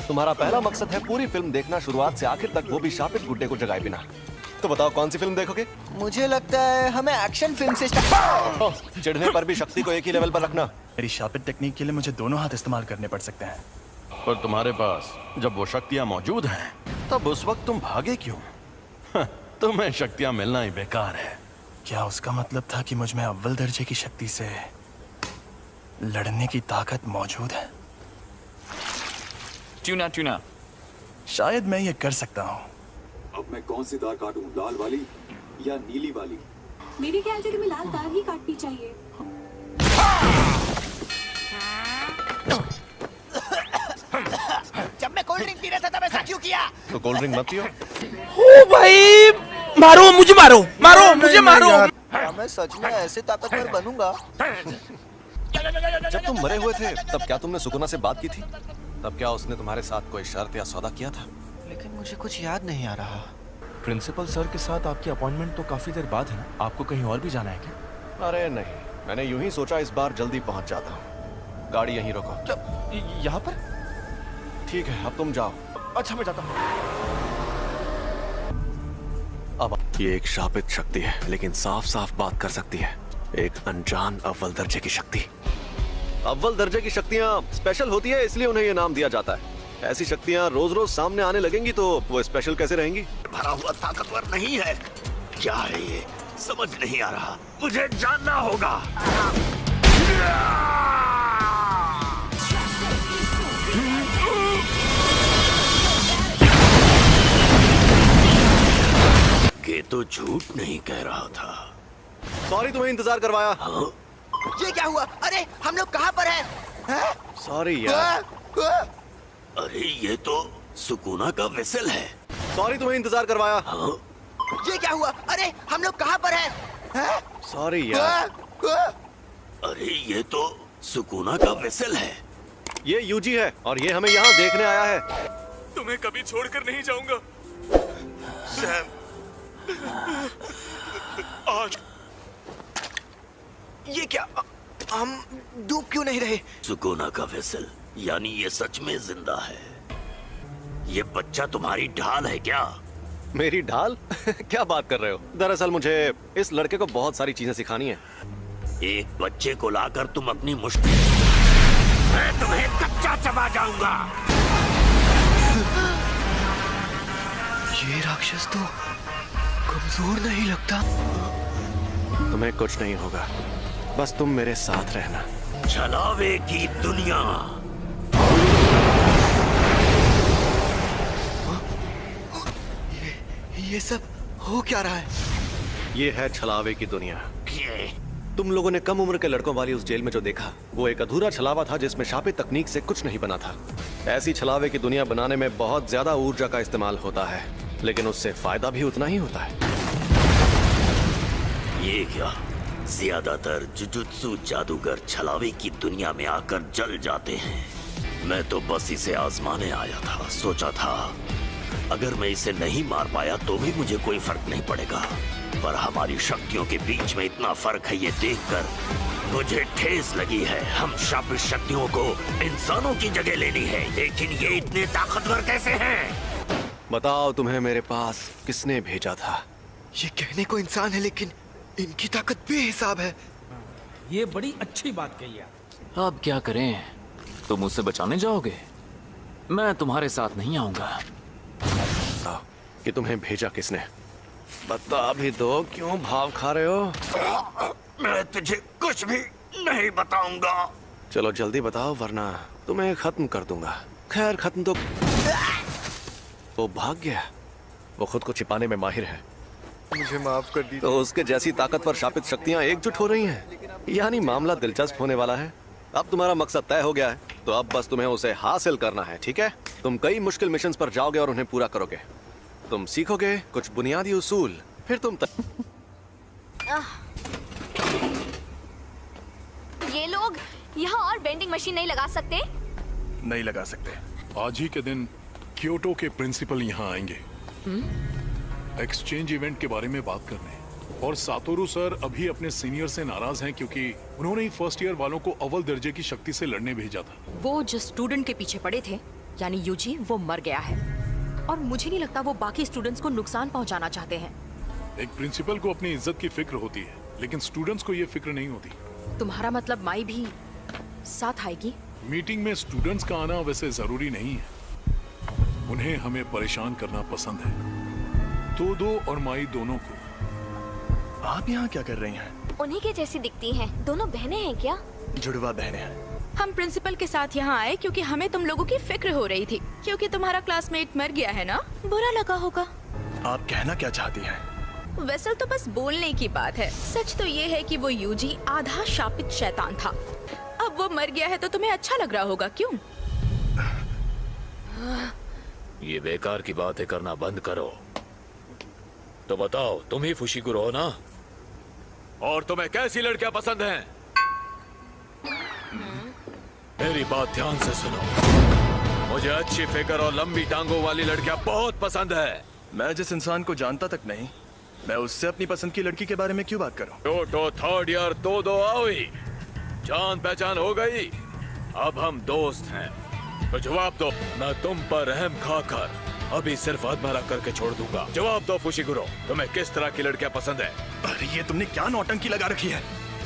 तुम्हारा पहला मकसद है पूरी फिल्म देखना, शुरुआत से आखिर तक, वो भी शापित गुड्डे को जगाए बिना। तो बताओ कौन सी फिल्म देखोगे? मुझे लगता है हमें एक्शन फिल्म से चिढ़ने पर भी शक्ति को एक ही लेवल पर रखना। मेरी शापित टेक्निक के लिए मुझे दोनों हाथ इस्तेमाल करने पड़ सकते हैं। पर तुम्हारे पास जब वो शक्तियां मौजूद हैं, तब उस वक्त तुम भागे क्यों? तुम्हें शक्तियां मिलना ही बेकार है। क्या उसका मतलब था कि मुझ में अव्वल दर्जे की शक्ति से लड़ने की ताकत मौजूद है? ट्यूना। शायद मैं ये कर सकता हूँ। अब मैं कौन सी तार काटूं, लाल वाली या नीली वाली? मेरे ख्याल से तुम्हें लाल तार ही काटनी चाहिए। जब मैं कोल्ड ड्रिंक पी रहा था तब ऐसा क्यों किया? तो कोल्ड ड्रिंक मत पियो। ओ भाई, मारो मुझे, मुझे मारो। मैं सच में ऐसे ताकतवर बनूंगा। जब तुम मरे हुए थे तब क्या तुमने सुकुना से बात की थी? तब क्या उसने तुम्हारे साथ कोई शर्त या सौदा किया था? लेकिन मुझे कुछ याद नहीं आ रहा। प्रिंसिपल सर के साथ आपकी अपॉइंटमेंट तो काफी देर बाद है ना? आपको कहीं और भी जाना है क्या? अरे नहीं, मैंने यूं ही सोचा इस बार जल्दी पहुंच जाता हूँ। गाड़ी यहीं रोको। यहाँ पर? ठीक है, अब तुम जाओ। अच्छा, मैं जाता हूँ। अब ये एक शापित शक्ति है, लेकिन साफ साफ बात कर सकती है। एक अनजान अव्वल दर्जे की शक्ति। अव्वल दर्जे की शक्तियाँ स्पेशल होती है, इसलिए उन्हें ये नाम दिया जाता है। ऐसी शक्तियाँ रोज रोज सामने आने लगेंगी तो वो स्पेशल कैसे रहेंगी? भरा हुआ ताकतवर नहीं है। क्या है ये? समझ नहीं आ रहा, मुझे जानना होगा। ये तो झूठ नहीं कह रहा था। सॉरी, तुम्हें इंतजार करवाया। ये क्या हुआ? अरे हम लोग कहाँ पर हैं? सॉरी यार। अरे ये तो सुकुना का वेसल है। सॉरी, तुम्हें इंतजार करवाया। ये क्या हुआ? अरे हम लोग कहाँ पर हैं? सॉरी यार। अरे ये तो सुकूना का वेसल है। ये यूजी है और ये हमें यहाँ देखने आया है। तुम्हें कभी छोड़कर नहीं जाऊंगा सैम। आज ये क्या? हम डूब क्यों नहीं रहे? सुकूना का वेसल, यानी ये सच में जिंदा है। ये बच्चा तुम्हारी ढाल है क्या? मेरी ढाल? क्या बात कर रहे हो? दरअसल मुझे इस लड़के को बहुत सारी चीजें सिखानी है। एक बच्चे को लाकर तुम अपनी मुश्किल, मैं तुम्हें कच्चा चबा जाऊंगा। ये राक्षस तो कमजोर नहीं लगता। तुम्हें कुछ नहीं होगा, बस तुम मेरे साथ रहना। छलावे की दुनिया। ये सब हो क्या रहा है? ये है छलावे की दुनिया। तुम लोगों ने कम उम्र के लड़कों वाली उस जेल में जो देखा, वो एक अधूरा छलावा था जिसमें शापित तकनीक से कुछ नहीं बना था। ऐसी छलावे की दुनिया बनाने में बहुत ज्यादा ऊर्जा का इस्तेमाल होता है, लेकिन उससे फायदा भी उतना ही होता है। ये क्या? ज्यादातर जुजुत्सु जादूगर छलावे की दुनिया में आकर जल जाते हैं। मैं तो बस इसे आजमाने आया था। सोचा था अगर मैं इसे नहीं मार पाया तो भी मुझे कोई फर्क नहीं पड़ेगा, पर हमारी शक्तियों के बीच में इतना फर्क है, ये देखकर मुझे ठेस लगी है। हम शापित शक्तियों को इंसानों की जगह लेनी है, लेकिन ये इतने ताकतवर कैसे हैं? बताओ तुम्हें मेरे पास किसने भेजा था? ये कहने को इंसान है, लेकिन इनकी ताकत बेहिसाब है। ये बड़ी अच्छी बात कही है। अब क्या करें? तुम मुझसे बचाने जाओगे? मैं तुम्हारे साथ नहीं आऊंगा। कि तुम्हें भेजा किसने? बता भी दो, क्यों भाव खा रहे हो? मैं तुझे कुछ भी नहीं बताऊंगा। चलो जल्दी बताओ, वरना तुम्हें खत्म कर दूंगा। खैर खत्म तो वो भाग गया। वो खुद को छिपाने में माहिर है। मुझे माफ कर दीजिए। तो उसके जैसी ताकतवर शापित शक्तियां एकजुट हो रही हैं। यानी मामला दिलचस्प होने वाला है। अब तुम्हारा मकसद तय हो गया है, तो अब बस तुम्हें उसे हासिल करना है, ठीक है? तुम कई मुश्किल मिशंस पर जाओगे और उन्हें पूरा करोगे। तुम सीखोगे कुछ बुनियादी उसूल, फिर तुम ये लोग यहाँ और बेंडिंग मशीन नहीं लगा सकते? नहीं लगा सकते। आज ही के दिन क्योटो के प्रिंसिपल यहाँ आएंगे एक्सचेंज इवेंट के बारे में बात करने। और सातोरू सर अभी अपने सीनियर से नाराज हैं क्योंकि उन्होंने ही फर्स्ट ईयर वालों को अव्वल दर्जे की शक्ति से लड़ने भेजा था। वो जिस स्टूडेंट के पीछे पड़े थे, यानी यूजी, वो मर गया है और मुझे नहीं लगता वो बाकी स्टूडेंट्स को नुकसान पहुंचाना चाहते हैं। एक प्रिंसिपल को अपनी इज्जत की फिक्र होती है, लेकिन स्टूडेंट्स को ये फिक्र नहीं होती। तुम्हारा मतलब माई भी साथ आएगी? मीटिंग में स्टूडेंट्स का आना वैसे जरूरी नहीं है। उन्हें हमें परेशान करना पसंद है। तोदो और माई दोनों को। आप यहाँ क्या कर रही हैं? उन्हीं के जैसी दिखती हैं। दोनों बहनें हैं क्या? जुड़वा बहनें हैं। हम प्रिंसिपल के साथ यहाँ आए क्योंकि हमें तुम लोगों की फिक्र हो रही थी, क्योंकि तुम्हारा क्लासमेट मर गया है ना। बुरा लगा होगा। आप कहना क्या चाहती हैं? वेसल तो बस बोलने की बात है। सच तो ये है कि वो यूजी आधा शापित शैतान था। अब वो मर गया है तो तुम्हें अच्छा लग रहा होगा, क्यों? ये बेकार की बातें करना बंद करो। तो बताओ, तुम ही फुशिगुरो हो ना? और तुम्हें कैसी लड़कियां पसंद हैं? मेरी बात ध्यान से सुनो। मुझे अच्छी फिगर और लंबी टांगों वाली लड़कियां बहुत पसंद है। मैं जिस इंसान को जानता तक नहीं, मैं उससे अपनी पसंद की लड़की के बारे में क्यों बात करूं? क्योटो थर्ड ईयर तोदो आओई, जान पहचान हो गई। अब हम दोस्त हैं, तो जवाब दो। मैं तुम पर रहम खाकर अभी सिर्फ अधमरा करके छोड़ दूंगा। जवाब दो फुशिगुरो, तुम्हें किस तरह की लड़कियां पसंद है? अरे ये तुमने क्या नौटंकी लगा रखी है?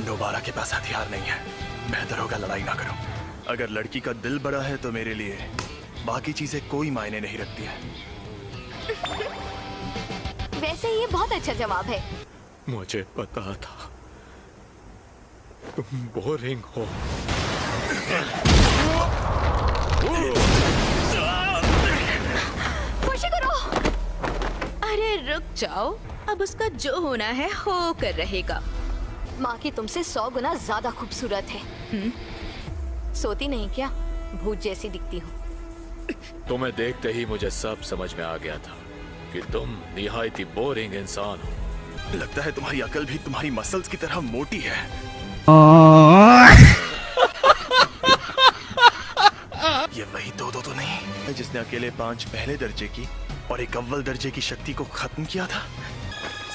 दोबारा के पास हथियार नहीं है। बेहतर होगा लड़ाई ना करो। अगर लड़की का दिल बड़ा है तो मेरे लिए बाकी चीजें कोई मायने नहीं रखती है। वैसे ये बहुत अच्छा जवाब है। मुझे पता था तुम बोरिंग हो। फुशिगुरो! अरे रुक जाओ, अब उसका जो होना है हो कर रहेगा। माँ की तुमसे 100 गुना ज्यादा खूबसूरत है। सोती नहीं क्या? भूत जैसी दिखती हो। तुम्हें देखते ही मुझे सब समझ में आ गया था कि तुम निहायती बोरिंग इंसान हो। लगता है तुम्हारी अकल भी तुम्हारी मसल्स की तरह मोटी है। ये वही दो तो नहीं जिसने अकेले 5 पहले दर्जे की और एक अव्वल दर्जे की शक्ति को खत्म किया था।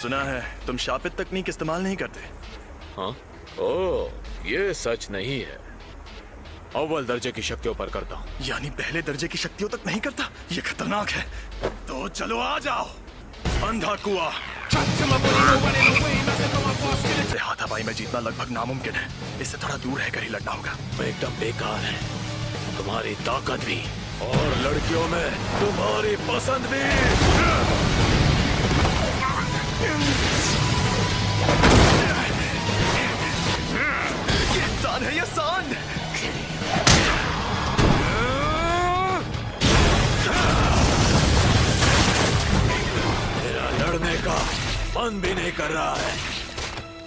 सुना है तुम शापित तकनीक इस्तेमाल नहीं करते। हाँ? ओह, ये सच नहीं है। अव्वल दर्जे की शक्तियों पर करता हूँ। यानी पहले दर्जे की शक्तियों तक नहीं करता? ये खतरनाक है। तो चलो आ जाओ। अंधा कुआं। इससे हाथापाई में जीतना लगभग नामुमकिन है। इससे थोड़ा दूर रहकर ही लड़ना होगा। एकदम बेकार है। तुम्हारी ताकत भी और लड़कियों में तुम्हारी पसंद भी। ये सांड है, ये सांड। मेरा लड़ने का मन भी नहीं कर रहा है।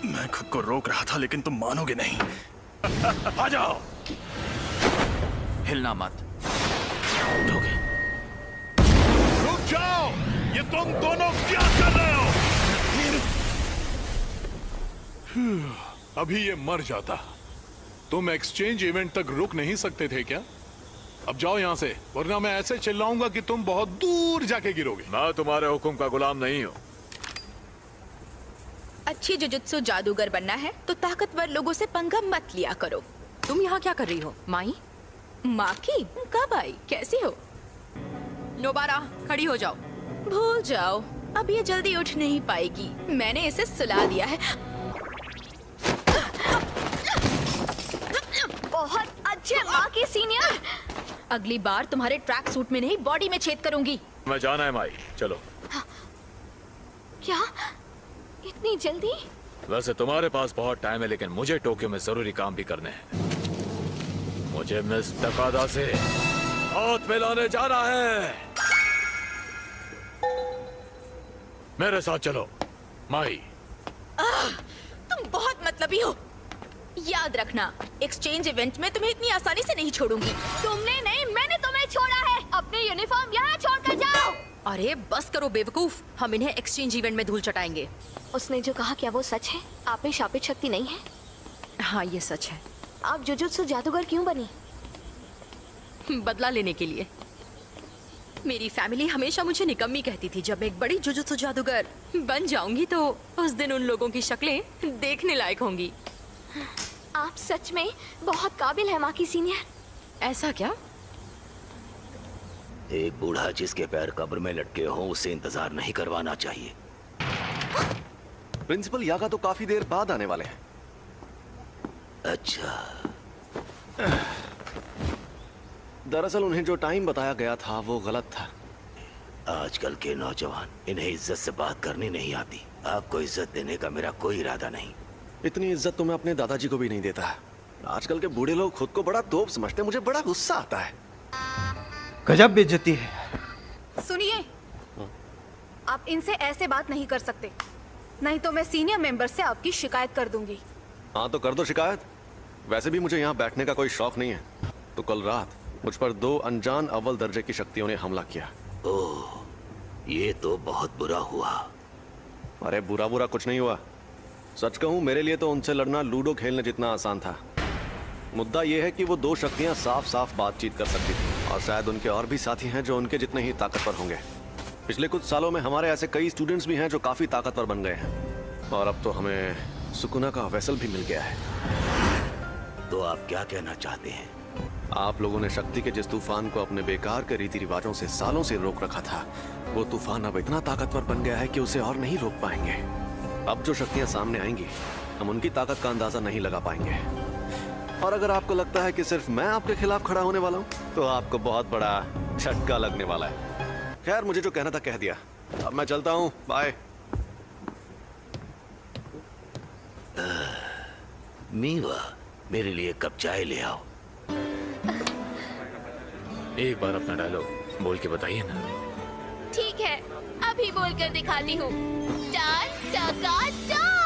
मैं खुद को रोक रहा था लेकिन तुम मानोगे नहीं। आ जाओ। हिलना मत। रुक जाओ, ये तुम दोनों क्या कर रहे हो? अभी ये मर जाता। तुम एक्सचेंज इवेंट तक रुक नहीं सकते थे क्या? अब जाओ यहाँ से, वरना मैं ऐसे चिल्लाऊंगा कि तुम बहुत दूर जाके गिरोगे। मैं तुम्हारे हुक्म का गुलाम नहीं हूँ। अच्छी जुजुत्सु जादूगर बनना है तो ताकतवर लोगों से पंगा मत लिया करो। तुम यहाँ क्या कर रही हो माई? माँ की? कब आई? कैसी हो? नोबारा, खड़ी हो जाओ। भूल जाओ, अब ये जल्दी उठ नहीं पाएगी। मैंने इसे सुला दिया है। बहुत अच्छे माँ की सीनियर। अगली बार तुम्हारे ट्रैक सूट में नहीं, बॉडी में छेद करूंगी। मैं जाना है माई, चलो। क्या इतनी जल्दी? वैसे तुम्हारे पास बहुत टाइम है, लेकिन मुझे टोक्यो में जरूरी काम भी करने हैं। मुझे मिस तकादा से हाथ मिलाने जाना है। मेरे साथ चलो माई। तुम बहुत मतलबी हो। याद रखना, एक्सचेंज इवेंट में तुम्हें इतनी आसानी से नहीं छोड़ूंगी। तुमने नहीं, मैंने तुम्हें छोड़ा है। अपने यूनिफॉर्म यहाँ छोड़कर जाओ। अरे बस करो बेवकूफ, हम इन्हें एक्सचेंज इवेंट में धूल चटाएंगे। उसने जो कहा क्या वो सच है? आप में शापित शक्ति नहीं है? हाँ ये सच है। आप जुजुत्सु जादूगर क्यों बनी? बदला लेने के लिए। मेरी फैमिली हमेशा मुझे निकम्मी कहती थी। जब एक बड़ी जुजुत्सु जादूगर बन जाऊंगी तो उस दिन उन लोगों की शक्लें देखने लायक होंगी। आप सच में बहुत काबिल है माँ की सीनियर। ऐसा क्या? एक बूढ़ा जिसके पैर कब्र में लटके हों उसे इंतजार नहीं करवाना चाहिए। प्रिंसिपल यागा तो काफी देर बाद आने वाले हैं। अच्छा। दरअसल उन्हें जो टाइम बताया गया था वो गलत था। आजकल के नौजवान, इन्हें इज्जत से बात करनी नहीं आती। आपको इज्जत देने का मेरा कोई इरादा नहीं। इतनी इज्जत तो मैं अपने दादाजी को भी नहीं देता। आजकल के बूढ़े लोग खुद को बड़ा तोप समझते हैं। मुझे बड़ा गुस्सा आता है। गजब बेइज्जती है। सुनिए, आप इनसे ऐसे बात नहीं कर सकते, नहीं तो मैं सीनियर मेंबर से आपकी शिकायत कर दूंगी। हाँ तो कर दो शिकायत। वैसे भी मुझे यहाँ बैठने का कोई शौक नहीं है। तो कल रात मुझ पर 2 अनजान अव्वल दर्जे की शक्तियों ने हमला किया। ओह, ये तो बहुत बुरा हुआ। अरे बुरा कुछ नहीं हुआ। सच कहूँ मेरे लिए तो उनसे लड़ना लूडो खेलने जितना आसान था। मुद्दा यह है कि वो 2 शक्तियाँ साफ साफ बातचीत कर सकती थी और शायद उनके और भी साथी हैं जो उनके जितने ही ताकतवर होंगे। पिछले कुछ सालों में हमारे ऐसे कई स्टूडेंट्स भी हैं जो काफी ताकतवर बन गए हैं और अब तो हमें सुकुना का वेसल भी मिल गया है। तो आप क्या कहना चाहते हैं? आप लोगों ने शक्ति के जिस तूफान को अपने बेकार के रीति रिवाजों से सालों से रोक रखा था, वो तूफान अब इतना ताकतवर बन गया है कि उसे और नहीं रोक पाएंगे। अब जो शक्तियां सामने आएंगी हम उनकी ताकत का अंदाजा नहीं लगा पाएंगे। और अगर आपको लगता है कि सिर्फ मैं आपके खिलाफ खड़ा होने वाला हूँ तो आपको बहुत बड़ा झटका लगने वाला है। खैर मुझे जो कहना था कह दिया। अब मैं चलता हूँ, बाय। मीवा, मेरे लिए कप चाय ले आओ। एक बार अपना डायलॉग बोल के बताइए ना। ठीक है, अभी बोलकर दिखाती हूँ। चार टका चार।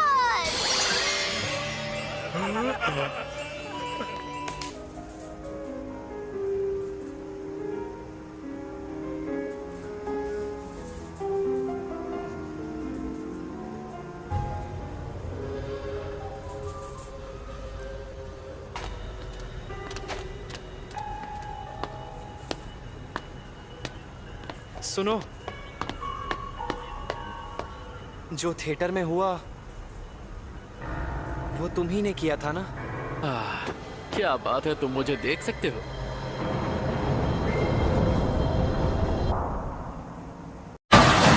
सुनो, जो थिएटर में हुआ वो तुम ही ने किया था ना? क्या बात है, तुम मुझे देख सकते हो?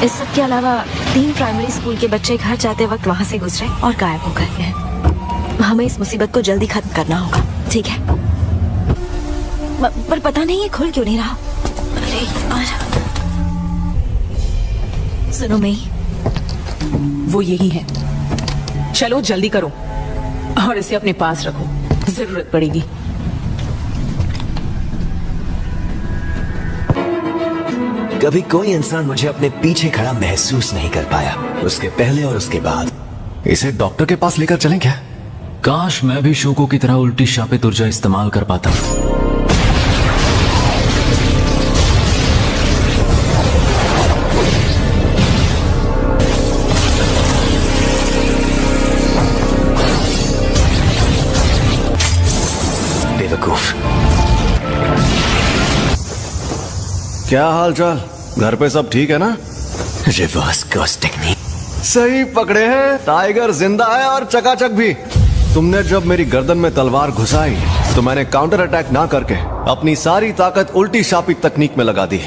इस सब के अलावा 3 प्राइमरी स्कूल के बच्चे घर जाते वक्त वहाँ से गुजरे और गायब हो गए। हमें इस मुसीबत को जल्दी खत्म करना होगा, ठीक है? पर पता नहीं ये खुल क्यों नहीं रहा। अरे यार, सुनो मई, वो यही है। चलो जल्दी करो और इसे अपने पास रखो, जरूरत पड़ेगी। कभी कोई इंसान मुझे अपने पीछे खड़ा महसूस नहीं कर पाया, उसके पहले और उसके बाद। इसे डॉक्टर के पास लेकर चलें क्या? काश मैं भी शोको की तरह उल्टी शापित ऊर्जा इस्तेमाल कर पाता। बेवकूफ। क्या हाल चाल? घर पे सब ठीक है ना? Reverse curse technique. सही पकड़े हैं, टाइगर जिंदा है और चकाचक भी। तुमने जब मेरी गर्दन में तलवार घुसाई तो मैंने काउंटर अटैक ना करके अपनी सारी ताकत उल्टी शापित तकनीक में लगा दी।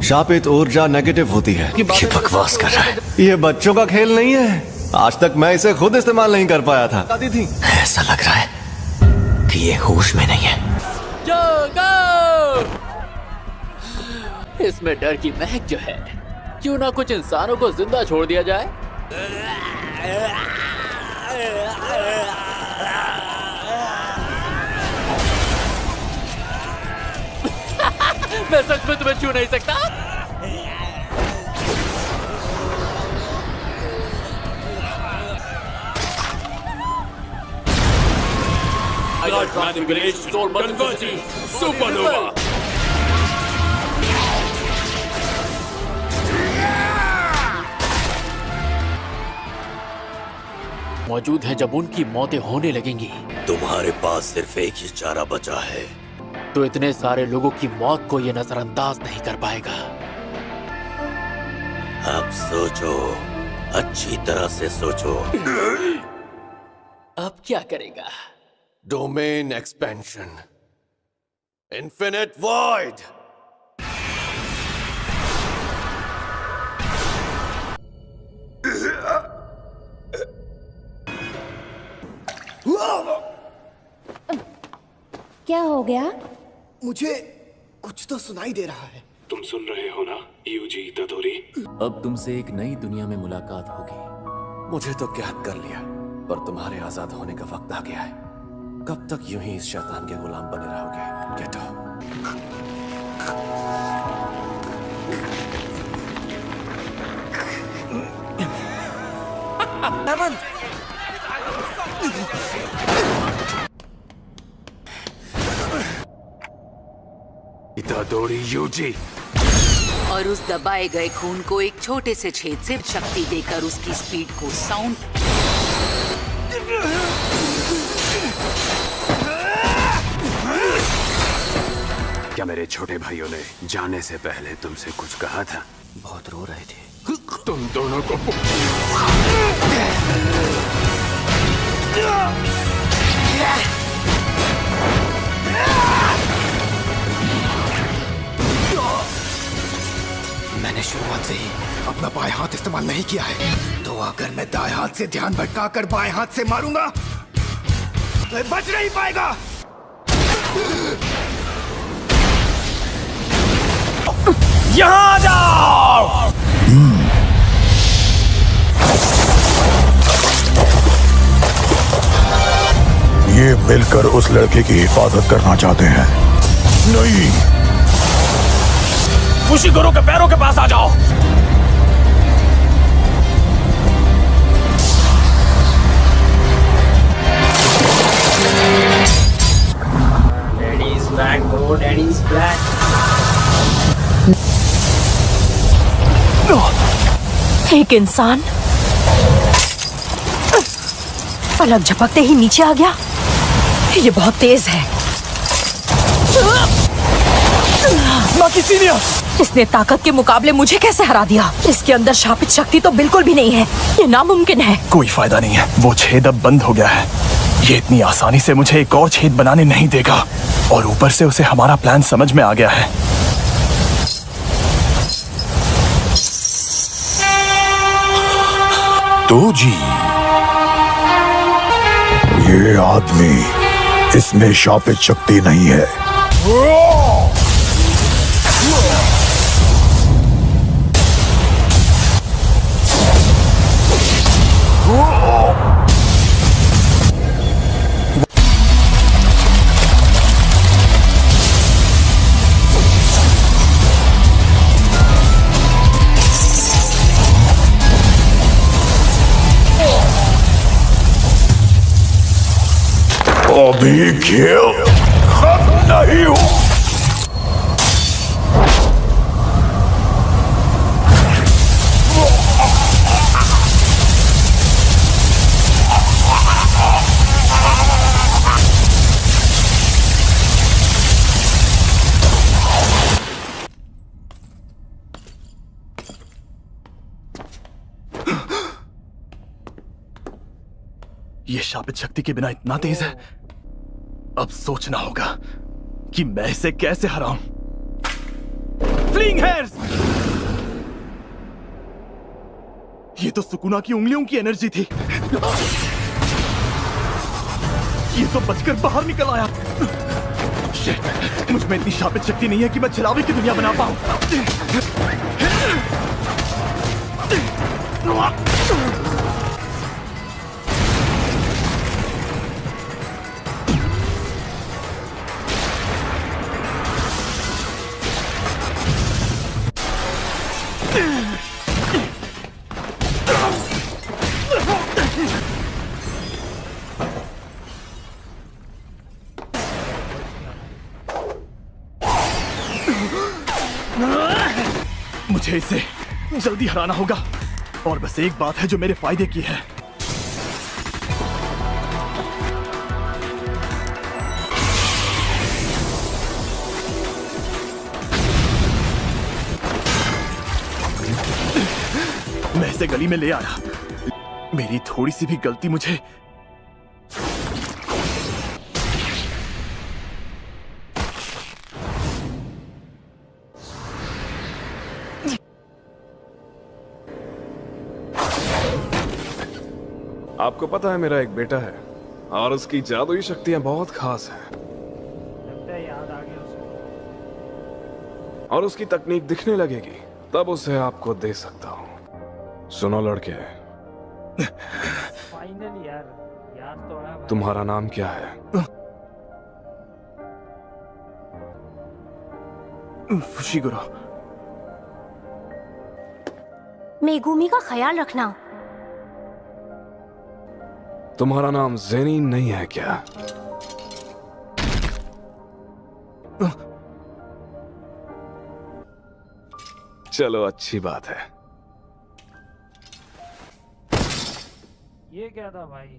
शापित ऊर्जा नेगेटिव होती है। ये बकवास कर रहा है। ये बच्चों का खेल नहीं है। आज तक मैं इसे खुद इस्तेमाल नहीं कर पाया था। थी। ऐसा लग रहा है कि ये होश में नहीं है। इसमें डर की महक जो है, क्यों ना कुछ इंसानों को जिंदा छोड़ दिया जाए? मैं सच में तुम्हें छू नहीं सकता। सुपरनोवा। मौजूद है जब उनकी मौतें होने लगेंगी। तुम्हारे पास सिर्फ एक ही चारा बचा है, तो इतने सारे लोगों की मौत को ये नजरअंदाज नहीं कर पाएगा। अब सोचो, अच्छी तरह से सोचो। अब क्या करेगा? Domain expansion, infinite void. क्या हो गया? मुझे कुछ तो सुनाई दे रहा है। तुम सुन रहे हो ना यूजी तदोरी? अब तुमसे एक नई दुनिया में मुलाकात होगी। मुझे तो कैद कर लिया, पर तुम्हारे आजाद होने का वक्त आ गया है। कब तक यूं ही इस शैतान के गुलाम बने रहोगे? Get out. इतादोरी यूजी। और उस दबाए गए खून को एक छोटे से छेद से शक्ति देकर उसकी स्पीड को साउंड। क्या मेरे छोटे भाइयों ने जाने से पहले तुमसे कुछ कहा था? बहुत रो रहे थे। तुम दोनों को मैंने शुरुआत से ही अपना बाएं हाथ इस्तेमाल नहीं किया है, तो अगर मैं दाएं हाथ से ध्यान भटकाकर बाएं हाथ से मारूंगा तो बच नहीं पाएगा। यहाँ आ जाओ। ये मिलकर उस लड़के की हिफाजत करना चाहते हैं। नहीं, फुशिगोरो के पैरों के पास आ जाओ। Daddy's back, bro. Daddy's back. एक इंसान पलक झपकते ही नीचे आ गया। ये बहुत तेज है। इसने ताकत के मुकाबले मुझे कैसे हरा दिया? इसके अंदर शापित शक्ति तो बिल्कुल भी नहीं है। ये नामुमकिन है। कोई फायदा नहीं है, वो छेद अब बंद हो गया है। ये इतनी आसानी से मुझे एक और छेद बनाने नहीं देगा। और ऊपर से उसे हमारा प्लान समझ में आ गया है। तो जी, ये आदमी, इसमें शापित शक्ति नहीं है। अभी खेल खत्म नहीं हो। ये शापित शक्ति के बिना इतना तेज है। अब सोचना होगा कि मैं इसे कैसे हराऊं। Fling hairs! ये तो सुकुना की उंगलियों की एनर्जी थी। ये तो बचकर बाहर निकल आया। शिट, मुझ में इतनी शापित शक्ति नहीं है कि मैं छलावे की दुनिया बना पाऊं। मुझे इसे जल्दी हराना होगा। और बस एक बात है जो मेरे फायदे की है। मैं इसे गली में ले आया। मेरी थोड़ी सी भी गलती मुझे आपको पता है मेरा एक बेटा है और उसकी जादुई शक्तियां बहुत खास हैं। और उसकी तकनीक दिखने लगेगी तब उसे आपको दे सकता हूं। सुनो लड़के, तुम्हारा नाम क्या है? फुशिगुरो। मेगुमी का ख्याल रखना। तुम्हारा नाम ज़ेनिन नहीं है क्या? चलो अच्छी बात है। ये क्या था भाई?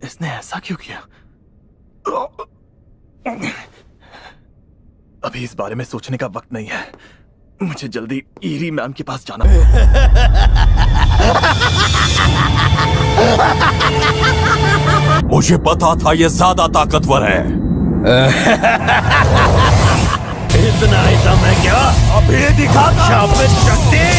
इसने ऐसा क्यों किया? अभी इस बारे में सोचने का वक्त नहीं है। मुझे जल्दी ईरी मैम के पास जाना होगा। मुझे पता था ये ज्यादा ताकतवर है। इतना ही समय क्या? अभी दिखाता शापित शक्ति।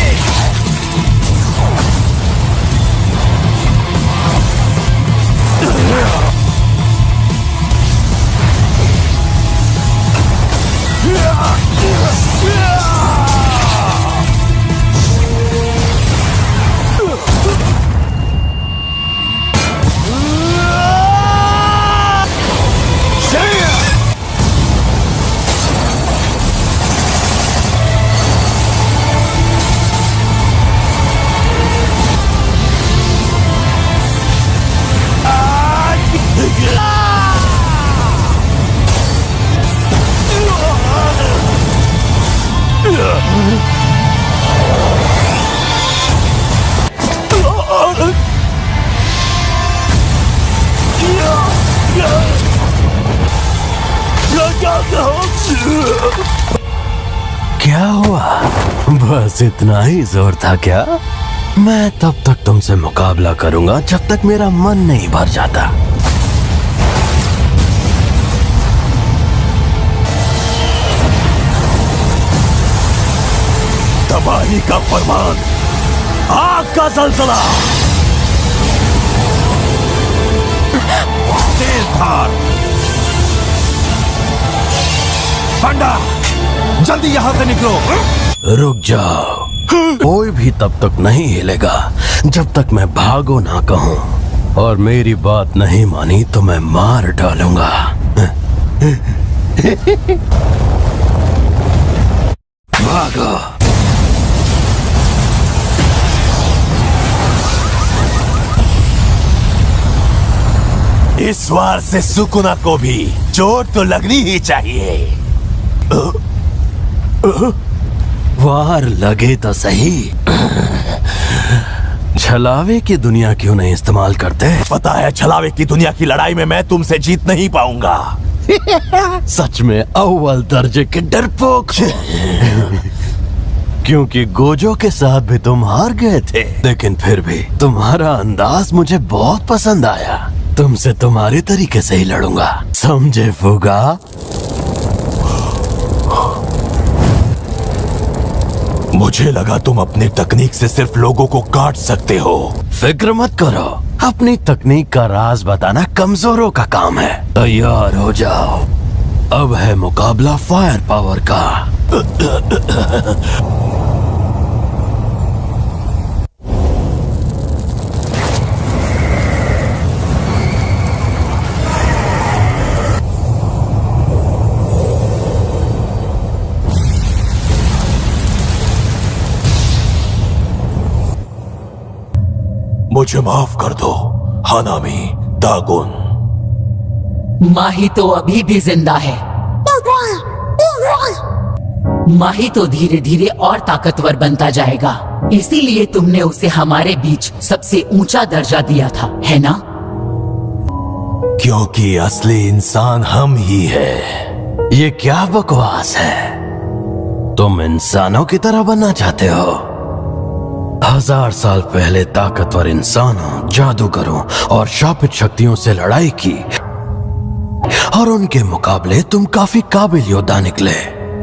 क्या हुआ? बस इतना ही जोर था क्या? मैं तब तक तुमसे मुकाबला करूंगा जब तक मेरा मन नहीं भर जाता। तबाही का फरमान, आग का जलजला, तेज धार, बंडा, जल्दी यहां से निकलो। रुक जाओ, कोई भी तब तक नहीं हिलेगा जब तक मैं भागो ना कहूं, और मेरी बात नहीं मानी तो मैं मार डालूंगा। भागो। इस वार से सुकुना को भी चोट तो लगनी ही चाहिए। वार लगे तो सही। छलावे की दुनिया क्यों नहीं इस्तेमाल करते? पता है, छलावे की दुनिया की लड़ाई में मैं तुमसे जीत नहीं पाऊंगा। सच में अव्वल दर्जे के डरपोक। क्योंकि गोजो के साथ भी तुम हार गए थे, लेकिन फिर भी तुम्हारा अंदाज मुझे बहुत पसंद आया। तुमसे तुम्हारे तरीके से ही लड़ूंगा, समझे फुगा? मुझे लगा तुम अपनी तकनीक से सिर्फ लोगों को काट सकते हो। फिक्र मत करो, अपनी तकनीक का राज बताना कमजोरों का काम है। तैयार हो जाओ, अब है मुकाबला फायर पावर का। मुझे माफ कर दो हानामी दागुन। माही तो अभी भी जिंदा है। माही तो धीरे धीरे और ताकतवर बनता जाएगा, इसीलिए तुमने उसे हमारे बीच सबसे ऊंचा दर्जा दिया था, है ना? क्योंकि असली इंसान हम ही है। ये क्या बकवास है? तुम इंसानों की तरह बनना चाहते हो? 1000 साल पहले ताकतवर इंसानों, जादूगरों और शापित शक्तियों से लड़ाई की, और उनके मुकाबले तुम काफी काबिल योद्धा निकले।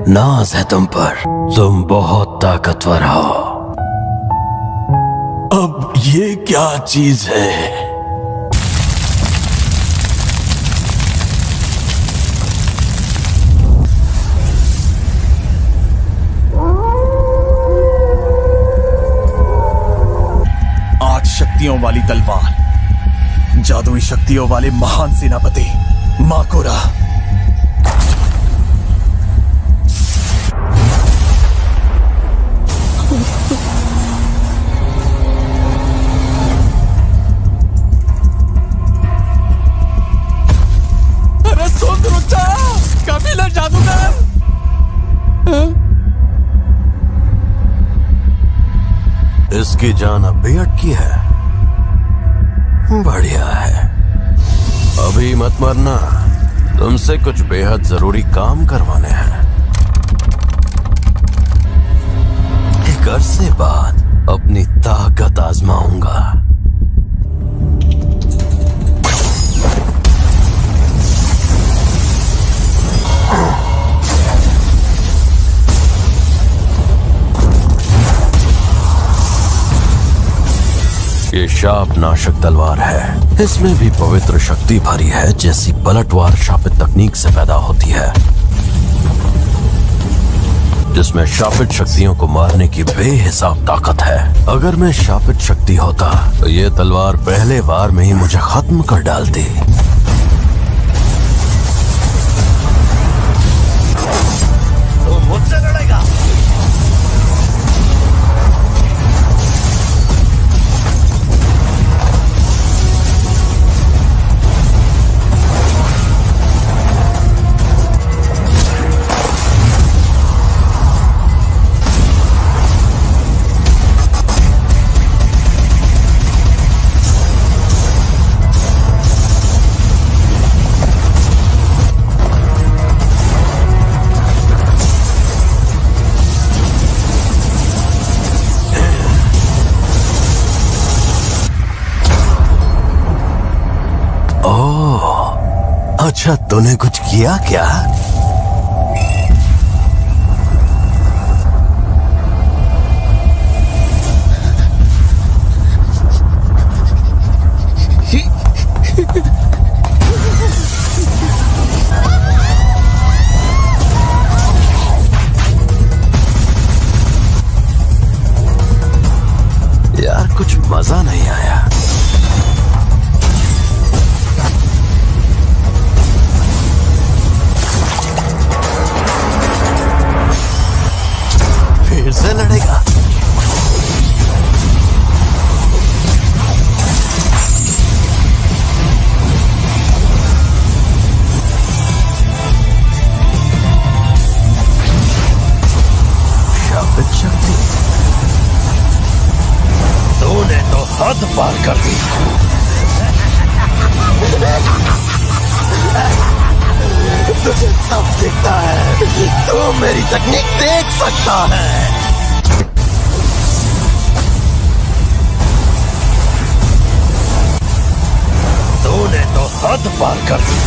नाज है तुम पर, तुम बहुत ताकतवर हो। अब ये क्या चीज है? शक्तियों वाली तलवार, जादुई शक्तियों वाले महान सेनापति माकोरा। अरे सुन रुक जा, कबीला जादूगर। इसकी जान अब भी अटकी है। बढ़िया है, अभी मत मरना, तुमसे कुछ बेहद जरूरी काम करवाने हैं। एक अरसे बाद अपनी ताकत आजमाऊंगा। ये शाप नाशक तलवार है, इसमें भी पवित्र शक्ति भरी है, जैसी पलटवार शापित तकनीक से पैदा होती है, जिसमें शापित शक्तियों को मारने की बेहिसाब ताकत है। अगर मैं शापित शक्ति होता तो ये तलवार पहले बार में ही मुझे खत्म कर डालती। तो मुझसे लड़ेगा? अच्छा तूने कुछ किया क्या? यार कुछ मजा नहीं आया। फिर से लड़ेगा? शापित शक्ति, तूने तो हद पार कर दी। तुझे सब दिखता है, तू मेरी तकनीक देख सकता है। तूने तो हद पार कर दी।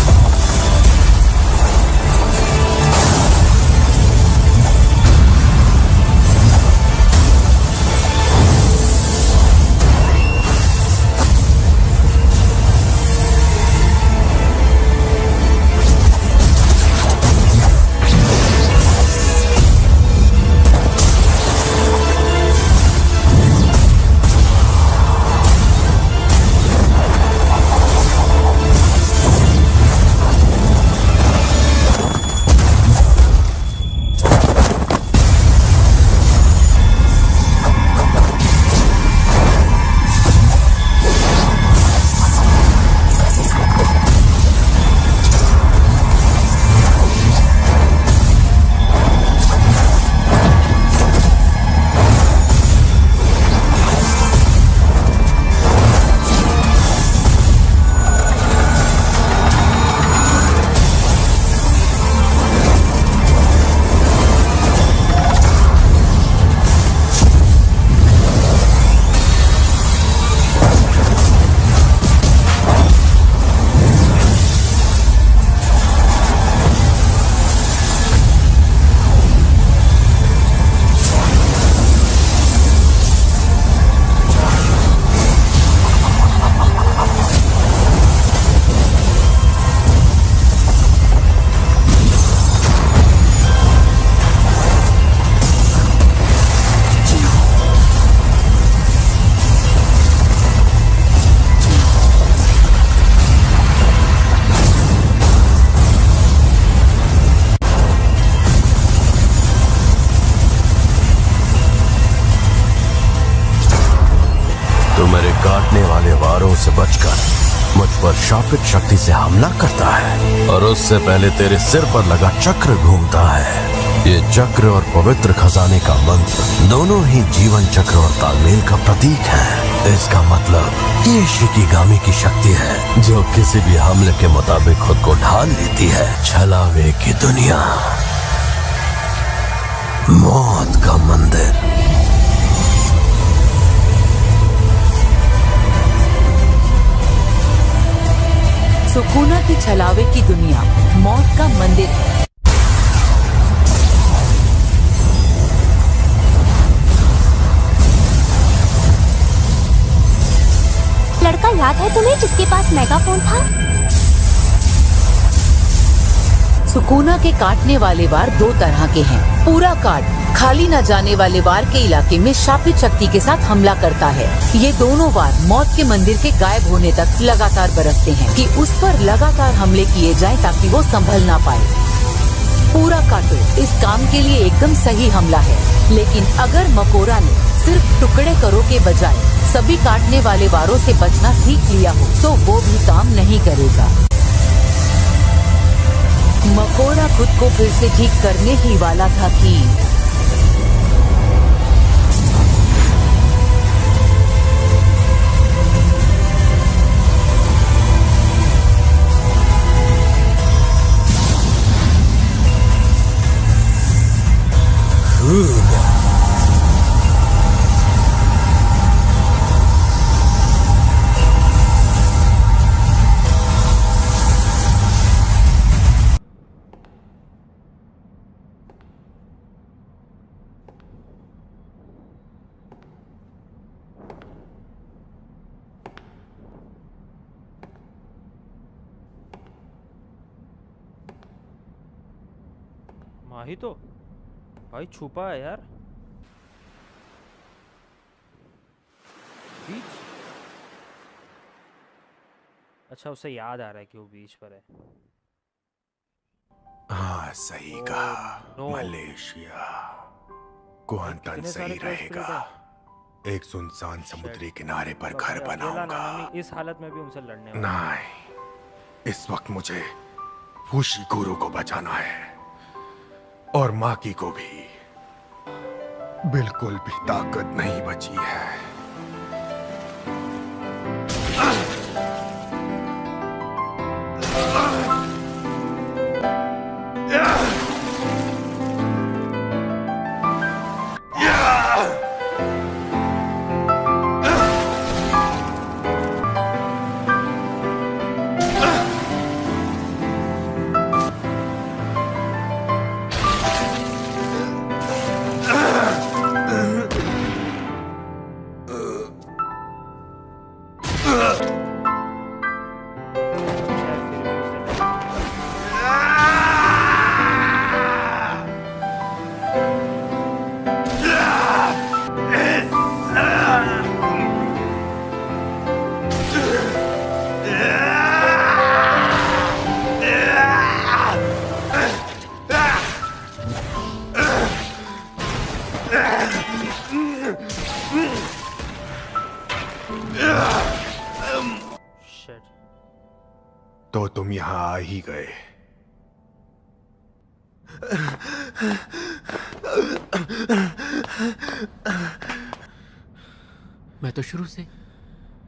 काटने वाले वारों से बचकर मुझ पर शापित शक्ति से हमला करता है और उससे पहले तेरे सिर पर लगा चक्र घूमता है। ये चक्र और पवित्र खजाने का मंत्र दोनों ही जीवन चक्र और तालमेल का प्रतीक है। इसका मतलब ये शिकिगामी की शक्ति है जो किसी भी हमले के मुताबिक खुद को ढाल लेती है। छलावे की दुनिया, मौत का मंदिर। सुकूना की छलावे की दुनिया, मौत का मंदिर है। लड़का याद है तुम्हें जिसके पास मेगाफोन था? सुकूना के काटने वाले वार दो तरह के हैं। पूरा काट खाली न जाने वाले वार के इलाके में शापित शक्ति के साथ हमला करता है। ये दोनों वार मौत के मंदिर के गायब होने तक लगातार बरसते हैं कि उस पर लगातार हमले किए जाएं ताकि वो संभल ना पाए। पूरा काटो इस काम के लिए एकदम सही हमला है, लेकिन अगर मकोरा ने सिर्फ टुकड़े करो के बजाय सभी काटने वाले वारों से बचना सीख लिया हो तो वो भी काम नहीं करेगा। मकोरा खुद को फिर से ठीक करने ही वाला था कि माही तो भाई छुपा है यार। बीच, अच्छा उसे याद आ रहा है कि वो बीच पर है। हाँ सही कहा, मलेशिया क्वांटन सही रहेगा। एक सुनसान समुद्री किनारे पर घर बनाऊंगा। इस हालत में भी उनसे लड़ने वाला। नहीं, इस वक्त मुझे फुशिगुरु को बचाना है और माकी को भी। बिल्कुल भी ताकत नहीं बची है। तो तुम यहां आ ही गए। मैं तो शुरू से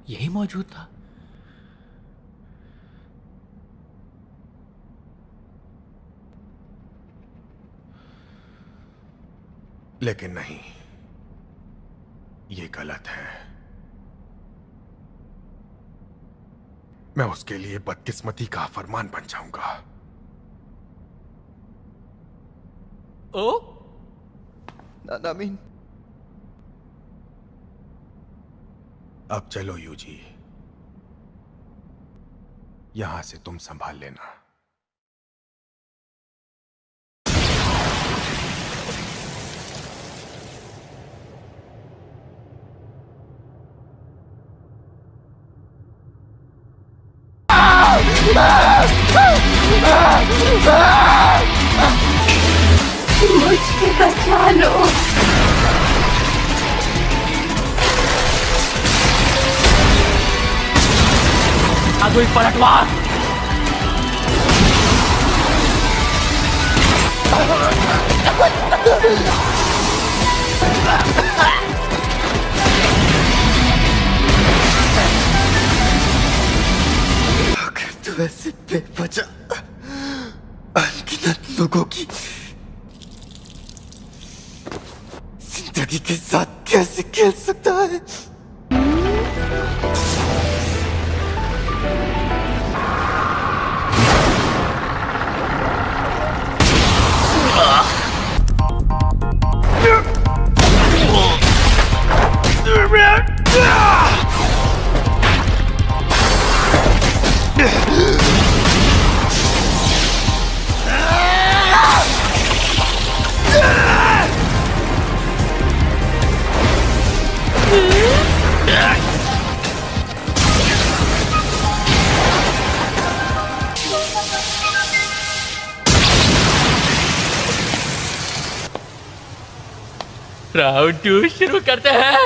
यही मौजूद था। लेकिन नहीं, ये गलत है। मैं उसके लिए बदकिस्मती का फरमान बन जाऊंगा। ओ नामीन, अब चलो यूजी, यहां से तुम संभाल लेना। मुझे बचा लो। कोई पलटवार। अगर तू ऐसे बेवजह अनगिनत लोगों की जिंदगी के साथ कैसे खेल सकता है? राउंड 2 शुरू करते हैं।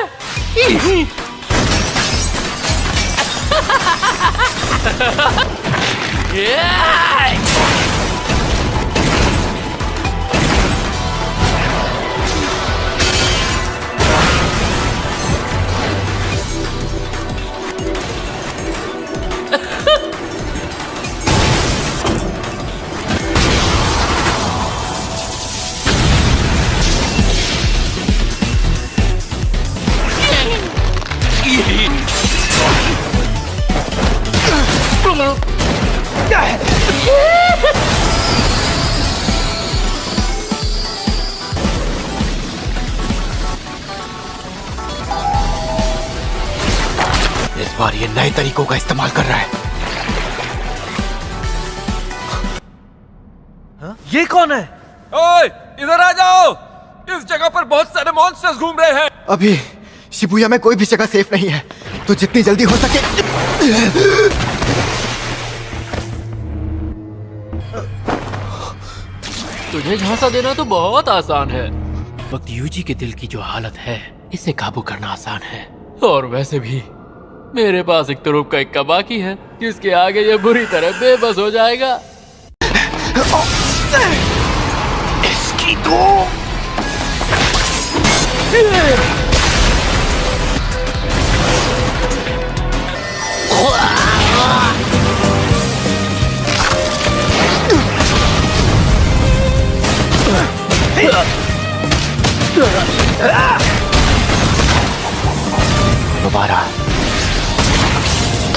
इस बार ये नए तरीकों का इस्तेमाल कर रहा है। ये कौन है? ओए, इधर आ जाओ। इस जगह पर बहुत सारे मॉन्स्टर्स घूम रहे हैं। अभी शिबुया में कोई भी जगह सेफ नहीं है, तो जितनी जल्दी हो सके। तुझे झांसा देना तो बहुत आसान है। वक्त यूजी के दिल की जो हालत है, इसे काबू करना आसान है। और वैसे भी मेरे पास एक तुरुप का इक्का बाकी है, जिसके आगे ये बुरी तरह बेबस हो जाएगा। इसकी तो दोबारा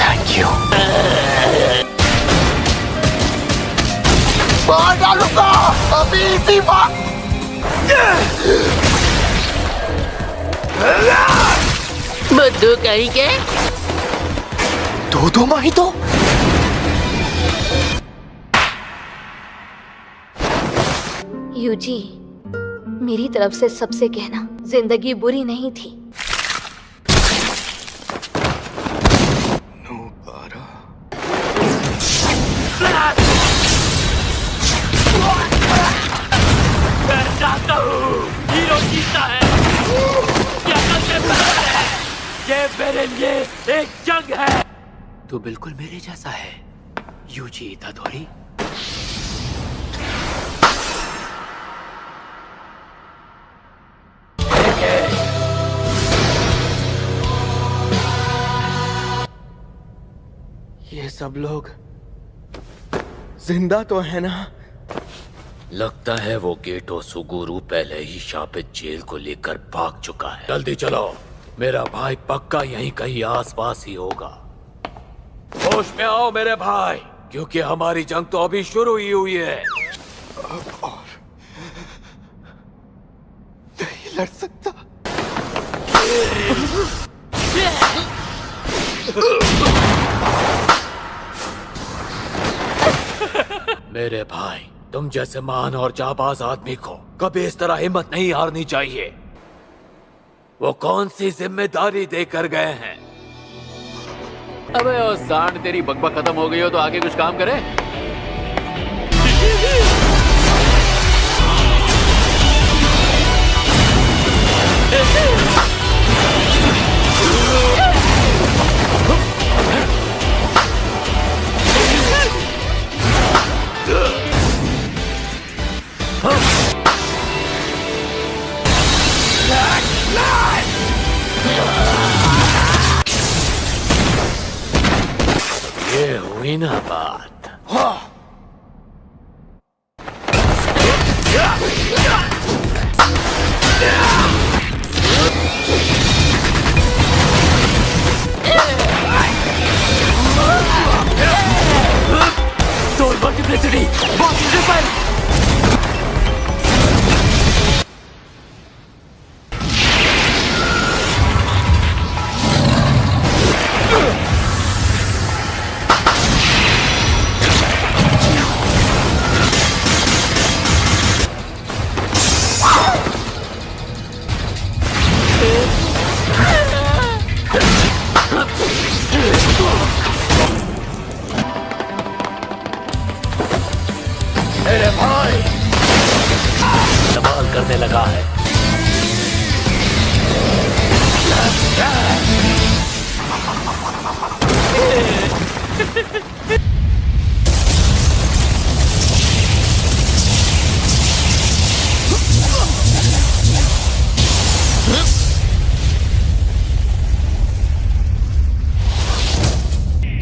थैंक यू। मार डालूंगा अभी इसी बात। बुद्धू कहीं के दो माही तो यूजी, मेरी तरफ से सबसे कहना, जिंदगी बुरी नहीं थी। हीरो जीता है। क्या करते हैं? ये मेरे लिए एक जंग है। तू बिल्कुल मेरे जैसा है, यूजी इतादोरी। ये सब लोग जिंदा तो है ना? लगता है वो गेटो सुगुरु पहले ही शापित जेल को लेकर भाग चुका है। जल्दी चलो, मेरा भाई पक्का यहीं कहीं आसपास ही होगा। होश में आओ मेरे भाई, क्योंकि हमारी जंग तो अभी शुरू ही हुई है। नहीं लड़ सकता। मेरे भाई, तुम जैसे महान और जाबाज आदमी को कभी इस तरह हिम्मत नहीं हारनी चाहिए। वो कौन सी जिम्मेदारी देकर गए हैं? अबे ओ सांड, तेरी बकबक खत्म हो गई हो तो आगे कुछ काम करे। ये हुई ना बात। Soul multiplicity, box triple. मेरे भाई इस्तेमाल करने लगा है।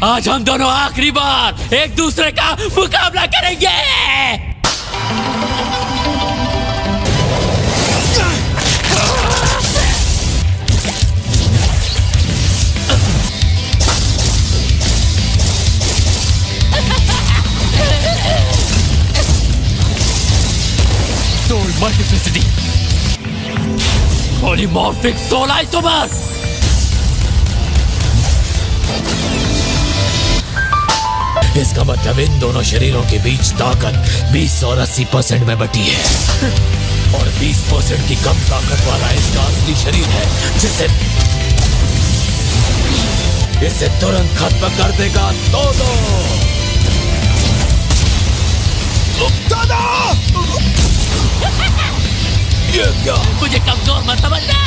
आज हम दोनों आखिरी बार एक दूसरे का मुकाबला करेंगे। Soul multiplicity, polymorphic soul isomer. इसका मतलब इन दोनों शरीरों के बीच ताकत 20 और 80% में बटी है और 20% की कम ताकत वाला इसका असली शरीर है जिसे इसे तुरंत खत्म कर देगा। दोनों ये क्या? मुझे कमजोर मत समझना।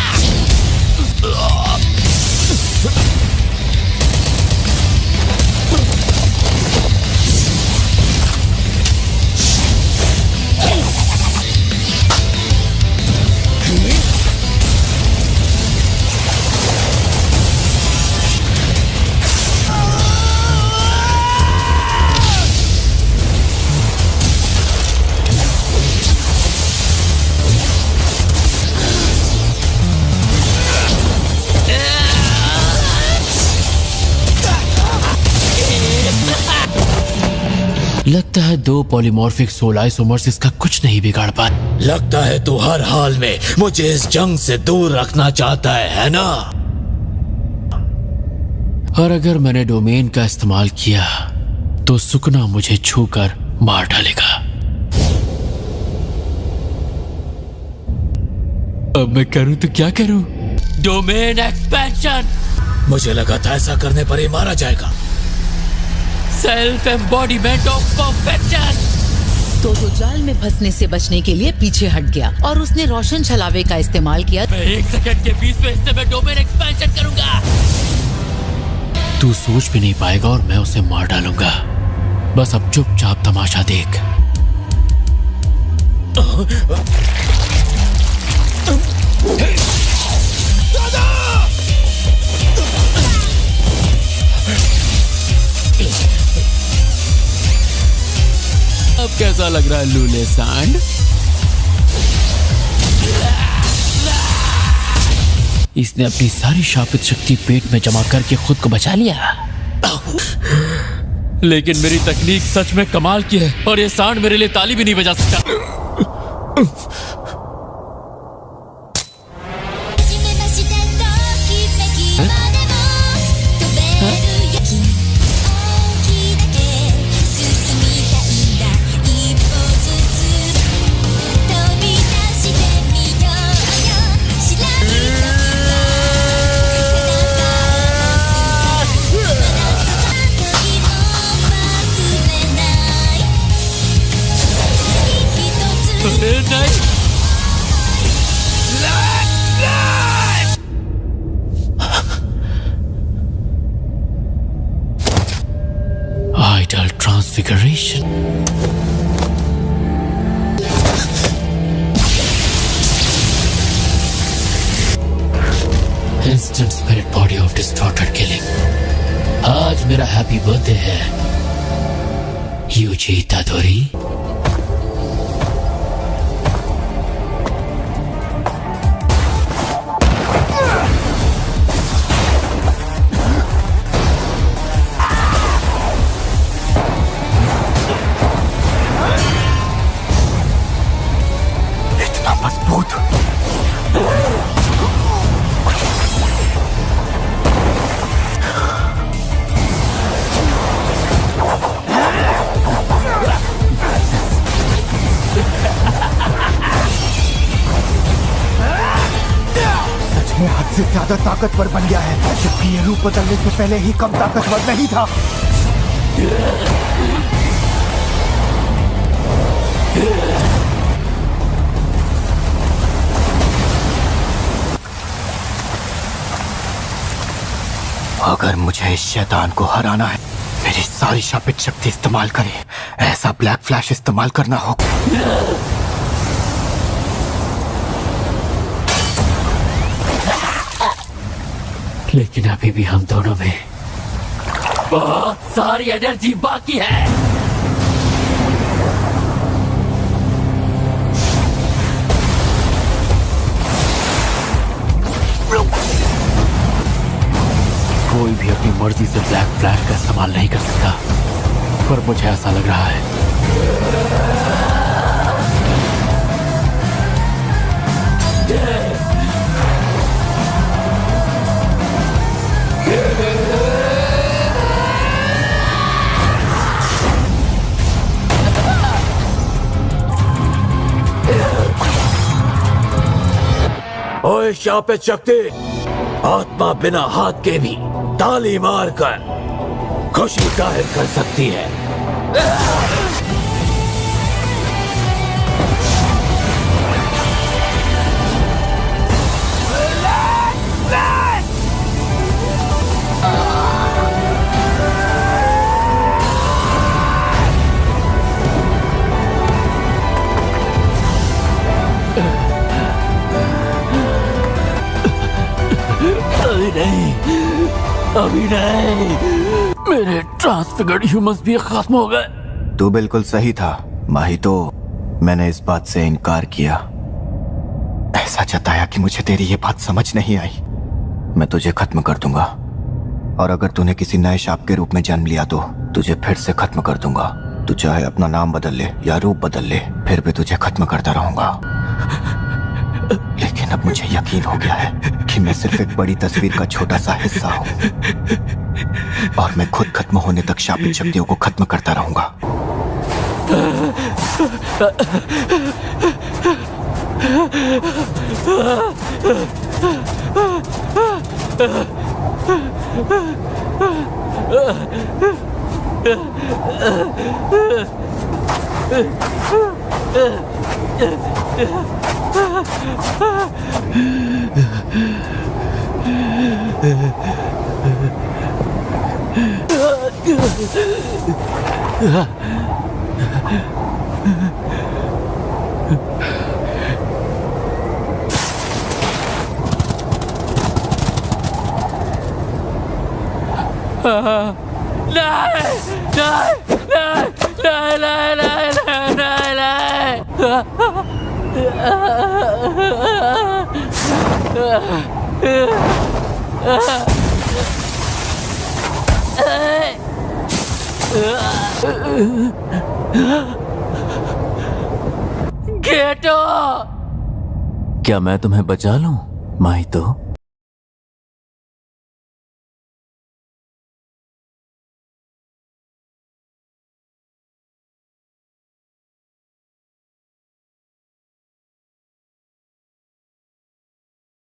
लगता है दो पॉलीमॉर्फिक सोल आइसोमर्स इसका कुछ नहीं बिगाड़ पाए। लगता है तू हर हाल में मुझे इस जंग से दूर रखना चाहता है ना? और अगर मैंने डोमेन का इस्तेमाल किया तो सुकना मुझे छूकर मार डालेगा। अब मैं करूं तो क्या करूं? Domain expansion. मुझे लगा था ऐसा करने पर ही मारा जाएगा। Self embodiment of perfection. तो जाल में फंसने से बचने के लिए पीछे हट गया और उसने रोशन छलावे का इस्तेमाल किया। मैं 1 सेकंड के 20वें हिस्से में डोमेन एक्सपेंशन करूंगा। तू सोच भी नहीं पाएगा और मैं उसे मार डालूंगा। बस अब चुपचाप तमाशा देख। अब कैसा लग रहा है लूले सांड? इसने अपनी सारी शापित शक्ति पेट में जमा करके खुद को बचा लिया। लेकिन मेरी तकनीक सच में कमाल की है और ये सांड मेरे लिए ताली भी नहीं बजा सकता। Idol transfiguration. Instant spirit body of distorted killing. आज मेरा हैप्पी बर्थडे है यूजी तादोरी। से ज्यादा ताकतवर बन गया है, जबकि ये रूप बदलने से पहले ही कम ताकतवर नहीं था। अगर मुझे इस शैतान को हराना है, मेरी सारी शापित शक्ति इस्तेमाल करे। ऐसा ब्लैक फ्लैश इस्तेमाल करना होगा। लेकिन अभी भी हम दोनों में बहुत सारी एनर्जी बाकी है। कोई भी अपनी मर्जी से ब्लैक फ्लैश का इस्तेमाल नहीं कर सकता, पर मुझे ऐसा लग रहा है। ओए शापित शक्ति, आत्मा बिना हाथ के भी ताली मारकर खुशी जाहिर कर सकती है। अभी नहीं, अभी नहीं। मेरे ट्रांसफिगर्ड ह्यूमंस भी खत्म हो गए। तू बिल्कुल सही था माहितो। मैंने इस बात से इनकार किया, ऐसा जताया कि मुझे तेरी ये बात समझ नहीं आई। मैं तुझे खत्म कर दूंगा, और अगर तूने किसी नए शाप के रूप में जन्म लिया तो तुझे फिर से खत्म कर दूंगा। तू चाहे अपना नाम बदल ले या रूप बदल ले, फिर भी तुझे खत्म करता रहूंगा। लेकिन अब मुझे यकीन हो गया है कि मैं सिर्फ एक बड़ी तस्वीर का छोटा सा हिस्सा हूं, और मैं खुद खत्म होने तक शापित शक्तियों को खत्म करता रहूंगा। गेटो, क्या मैं तुम्हें बचा लूं माहितो?